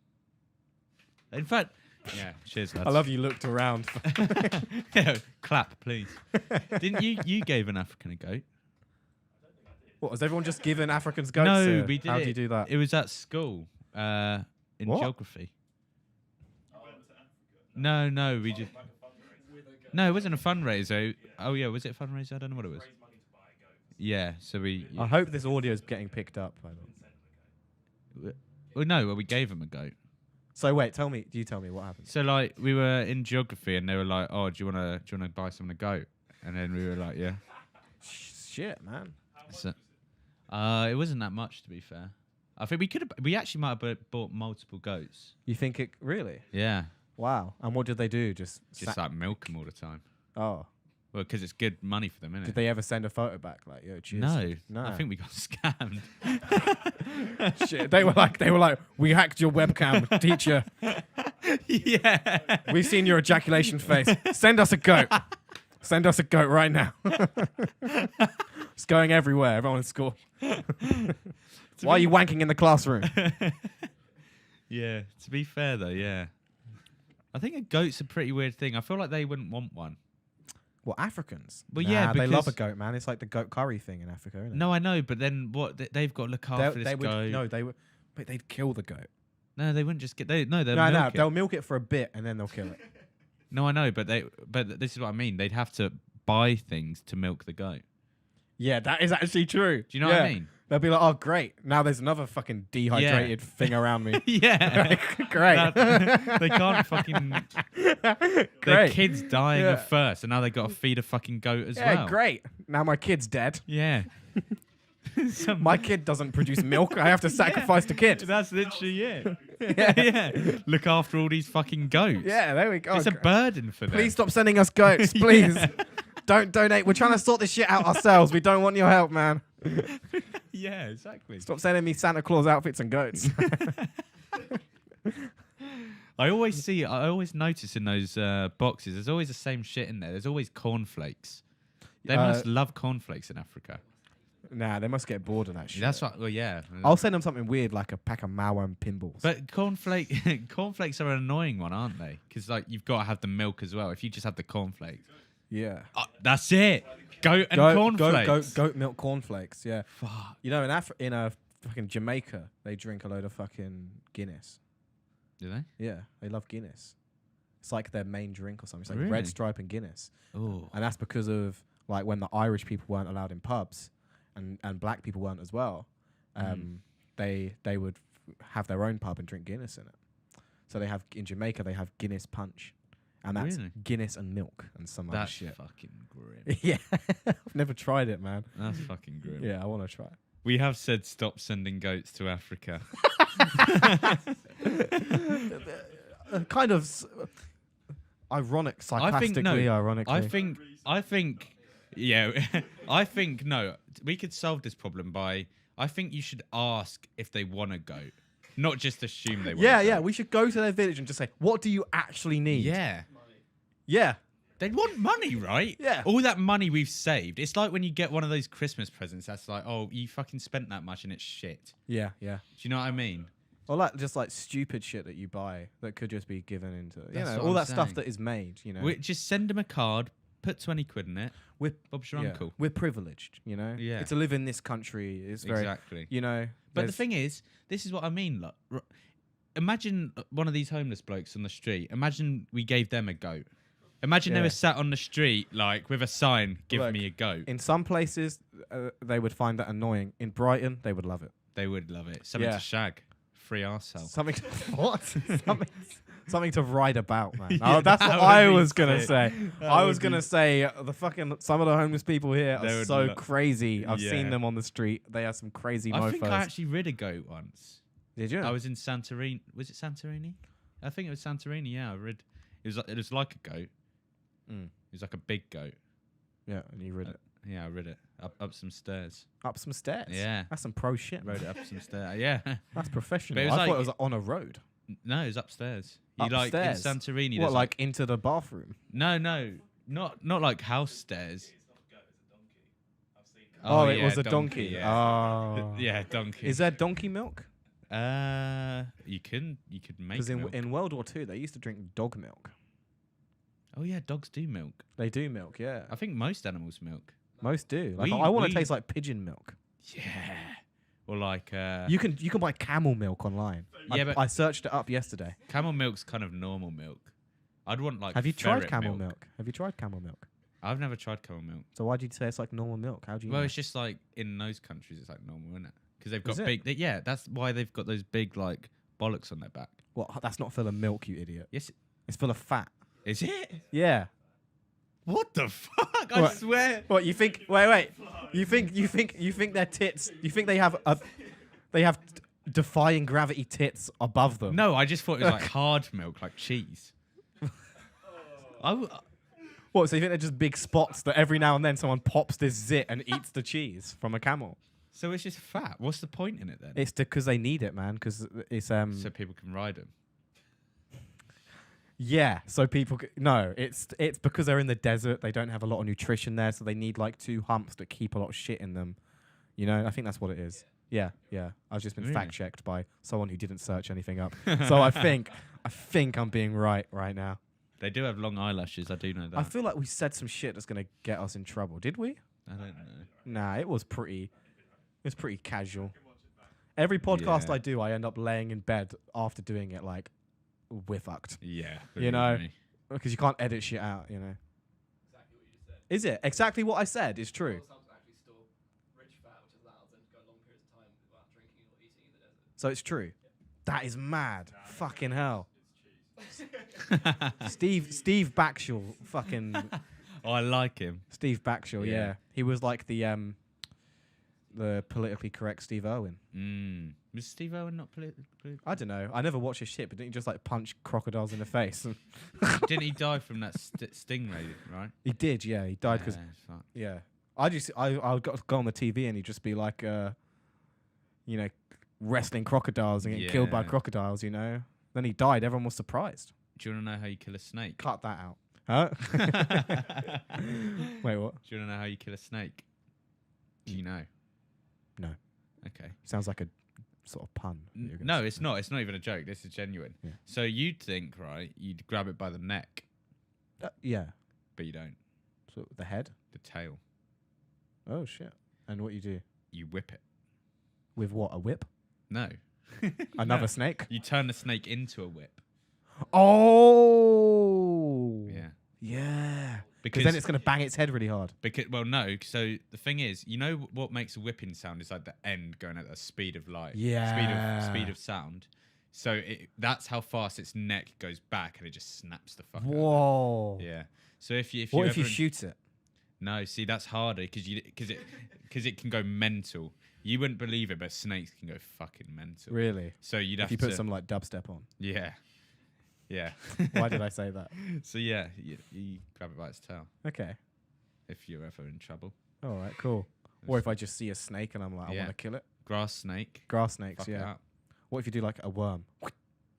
In fact, yeah, cheers, lads. I love you looked around. Yeah, clap, please. Didn't you? You gave an African a goat. What, has everyone just given Africans goats? No, here? we did. How it. do you do that? It was at school, in What? geography. No, we just. No, it wasn't a fundraiser. Oh yeah, was it a fundraiser? I don't know what it was. Yeah, so we. I hope this audio is getting picked up. By the way. Well, no, well, we gave him a goat. So wait, tell me what happened? So like we were in geography and they were like, "Oh, do you wanna buy someone a goat?" And then we were like, "Yeah." Shit, man. So, it wasn't that much to be fair. I think we actually might have bought multiple goats. You think it really? Yeah, Wow. And what did they do? Just like milk them all the time. oh. Well, because it's good money for them, isn't Did it? they ever send a photo back like, yo, cheers? No, No. I think we got scammed. Shit. They were like, we hacked your webcam, teacher. Yeah. We've seen your ejaculation face. Send us a goat. Send us a goat right now. It's going everywhere. Everyone in school. Why are you wanking in the classroom? Yeah. To be fair though, yeah. I think a goat's a pretty weird thing. I feel like they wouldn't want one. Well, Africans. Well, Nah, yeah, they love a because- goat, man. It's like the goat curry thing in Africa, isn't it? No, I know, but then what? They've got to look after this goat. No, they would. But they'd kill the goat. No, they wouldn't just get. They'll No, milk it. they'll milk it for a bit and then they'll kill it. No, I know, but this is what I mean. They'd have to buy things to milk the goat. Yeah, that is actually true. Do you know what I mean? They'll be like, oh, great. Now there's another fucking dehydrated thing around me. Yeah. Great. They can't fucking. Their Great. kid's dying Yeah. of thirst, and now they got to feed a fucking goat as Yeah, well. great. Now my kid's dead. Yeah. My kid doesn't produce milk. I have to sacrifice the kid. That's literally it. Yeah. Look after all these fucking goats. Yeah, there we go. It's a burden for them. Please stop sending us goats, please. Don't donate. We're trying to sort this shit out ourselves. We don't want your help, man. Yeah, exactly. Stop sending me Santa Claus outfits and goats. I always notice in those boxes, there's always the same shit in there. There's always cornflakes. They must love cornflakes in Africa. Nah, they must get bored of that shit. That's what. Well, yeah. I'll send them something weird like a pack of Mao and pinballs. But cornflakes are an annoying one, aren't they? Because like you've got to have the milk as well. If you just have the cornflakes, yeah. that's it. Goat and cornflakes. Goat milk cornflakes. Yeah. Fuck. You know, in fucking Jamaica, they drink a load of fucking Guinness. Do they? Yeah, they love Guinness. It's like their main drink or something. It's like Really? Red Stripe and Guinness. Oh. And that's because of like when the Irish people weren't allowed in pubs, and black people weren't as well. They would have their own pub and drink Guinness in it. So they have in Jamaica they have Guinness Punch, and that's Really? Guinness and milk and some other That's shit. fucking grim. Yeah, I've never tried it, man. That's fucking grim. Yeah, I want to try. We have said stop sending goats to Africa. Kind of ironic, sarcastically ironically. I think, yeah, I think, no, we could solve this problem by, I think you should ask if they want a goat, not just assume they want a goat. Yeah, we should go to their village and just say, what do you actually need? Yeah. Yeah. They want money, right? Yeah. All that money we've saved. It's like when you get one of those Christmas presents that's like, oh, you fucking spent that much and it's shit. Yeah. Do you know what I mean? Or like just like stupid shit that you buy that could just be given into, That's what all I'm that stuff saying. that is made, Just send them a card, put 20 quid in it. We're, Bob's your yeah, uncle. we're privileged, Yeah. To live in this country is very, Exactly. But But the thing is, this is what I mean. Like, imagine one of these homeless blokes on the street. Imagine we gave them a goat. Imagine they Yeah. were sat on the street, like, with a sign, give Look, me a goat. in some places, they would find that annoying. In Brighton, they would love it. They would love it. Something Yeah. to shag. Free arsehole. Something to, what? something to write about, man. Yeah, That's what that I would be was gonna sick. say. That I would was gonna be- say some of the homeless people here They are would so lo- crazy. I've Yeah. seen them on the street. They are some crazy I mofos. think I actually rid a goat once. Did you? I was in Santorini. Was it Santorini? I think it was Santorini. Yeah, I rid. It was like a goat. Mm. It was like a big goat. Yeah, and you rid it Yeah, I rid it up some stairs. up some stairs. Yeah. That's some pro shit. Rode it up some stairs. Yeah. That's professional. But it I was thought it like- was on a road. No, it was upstairs. Like in Upstairs? Santorini. What, there's like into the bathroom? No, not like house stairs. Oh, it yeah, was a donkey. Yeah. Oh. Yeah, donkey. Is there donkey milk? You could make Because milk. in World War II, they used to drink dog milk. Oh yeah, dogs do milk. They do milk, yeah. I think most animals milk. Most do. Like We- I want we- to taste like pigeon milk. Yeah. Or like You can buy camel milk online. Yeah, but- I searched it up yesterday. camel milk's kind of normal milk. I'd want like. Have you tried ferret camel milk? Have you tried camel milk? I've never tried camel milk. So why do you say it's like normal milk? How do you Well, know? it's just like in those countries, it's like normal, isn't it? Because they've got Is it? big. Yeah, that's why they've got those big like bollocks on their back. What? That's not full of milk, you idiot. Yes, It's full of fat. is it? Yeah. What the fuck? I What? swear. What you think? Wait. You think their tits? You think they have defying gravity tits above them? No, I just thought it was like hard milk, like cheese. What? So you think they're just big spots that every now and then someone pops this zit and eats the cheese from a camel? So it's just fat. What's the point in it then? It's because they need it, man. Because it's So people can ride them. Yeah, so people no, it's because they're in the desert. They don't have a lot of nutrition there, so they need like two humps that keep a lot of shit in them. I think that's what it is. Yeah. I've just been Really? fact checked by someone who didn't search anything up. So I think I'm being right now. They do have long eyelashes. I do know that. I feel like we said some shit that's gonna get us in trouble. Did we? I don't know. Nah, it was pretty casual. Every podcast Yeah. I do, I end up laying in bed after doing it like we're fucked. Yeah. You know. Because you can't edit shit out, Exactly what you just said. Is it? Exactly what I said is true. Some can actually store rich fat, which allows them to go long periods of time without drinking or eating in the desert. So it's true. That is mad. Fucking hell. Steve Backshall, fucking Oh, I like him. Steve Backshall, Yeah. yeah. He was like the politically correct Steve Irwin. Was Steve Owen not political? I don't know. I never watched his shit, but didn't he just like punch crocodiles in the face? Didn't he die from that stingray? Right. He did, yeah. He died because fuck. yeah. I got go on the TV and he'd just be like, wrestling crocodiles and getting killed by Yeah. crocodiles. Then he died. Everyone was surprised. Do you want to know how you kill a snake? Cut that out. Huh? Wait, what? Do you want to know how you kill a snake? Do you know? No. Okay. Sounds like a sort of pun. that you're gonna No, say. it's not. It's not even a joke. This is genuine. Yeah. So you'd think, right? You'd grab it by the neck, Yeah. but you don't. So the head. The tail. Oh shit. And what you do? You whip it. with what? A whip? No. Another No. snake? You turn the snake into a whip. Oh. Yeah. Yeah. Because Then it's going to bang its head really hard. well, no. So the thing is, you know what makes a whipping sound is like the end going at the speed of light. Yeah. Speed of sound. So that's how fast its neck goes back, and it just snaps the fuck out. Whoa. Yeah. So if you What if you shoot it? No, see that's harder because it can go mental. You wouldn't believe it, but snakes can go fucking mental. Really? So you'd have If you to put some like dubstep on. Yeah. Yeah. Why did I say that? So yeah, you grab it by its tail Okay. if you're ever in trouble. All right, cool. Or if I just see a snake and I'm like, I Yeah. want to kill it. Grass snake. Grass snakes, Fuck it yeah. up. What if you do like a worm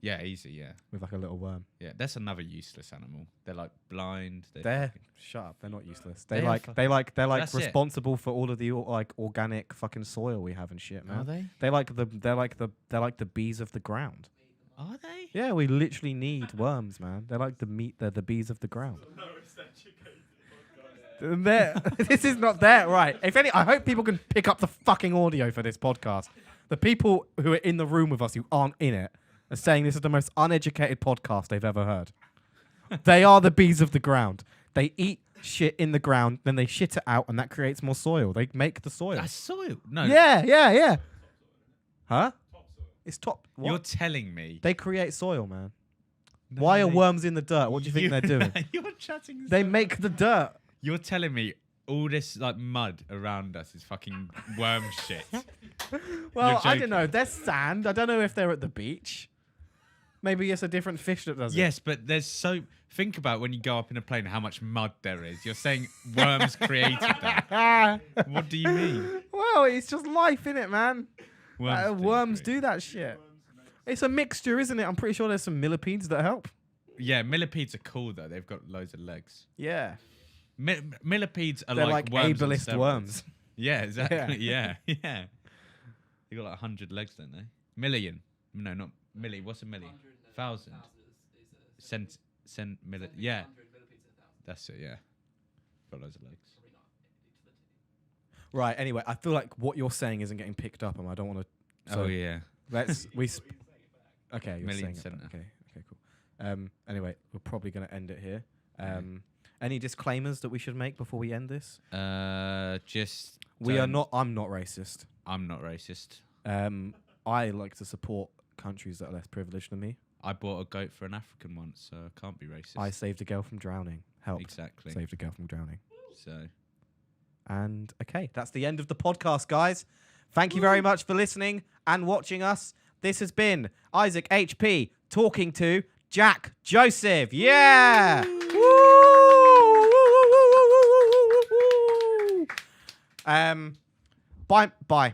Yeah, easy, yeah. with like a little worm? Yeah, that's another useless animal. They're like blind. They're shut up. They're not useless. They are They're like That's it. responsible for all of the like organic fucking soil we have and shit, man. Are they? They're like the bees of the ground. Are they? Yeah, we literally need worms, man. They're like they're the bees of the ground. This is not there, right? If any, I hope people can pick up the fucking audio for this podcast. The people who are in the room with us who aren't in it are saying this is the most uneducated podcast they've ever heard. They are the bees of the ground. They eat shit in the ground, then they shit it out, and that creates more soil. They make the soil. That's soil. No. Yeah. Huh? It's top. What? You're telling me. They create soil, man. No, Why are they- worms in the dirt? What do you think they're doing? You're chatting. They so- make the dirt. You're telling me all this like mud around us is fucking worm shit. Well, I joking. don't know. There's sand. I don't know if they're at the beach. Maybe it's a different fish that does it. Yes, but there's so. Think about when you go up in a plane how much mud there is. You're saying worms created that. What do you mean? Well, it's just life, innit, man? Worms, Worms create- do that shit. It's a mixture, isn't it? I'm pretty sure there's some millipedes that help. Yeah, millipedes are cool though. They've got loads of legs. Yeah. Millipedes are They're like worms on ableist steroids. worms. Yeah, exactly. Yeah, yeah. They got like 100 legs, don't they? Million. No, not milli. What's a milli? 1,000. Milli. Yeah, that's it. Yeah, got loads of legs. Right. Anyway, I feel like what you're saying isn't getting picked up, and I don't want to. Oh yeah. Let's okay. You're Million saying it. centre. Okay. Cool. Anyway, we're probably going to end it here. Any disclaimers that we should make before we end this? Just I'm not racist. I'm not racist. I like to support countries that are less privileged than me. I bought a goat for an African once, so I can't be racist. I saved a girl from drowning. Helped. Exactly. Saved a girl from drowning. So And okay, that's the end of the podcast, guys. Thank you very much for listening and watching us. This has been Isaac HP talking to Jack Joseph. Yeah. Bye.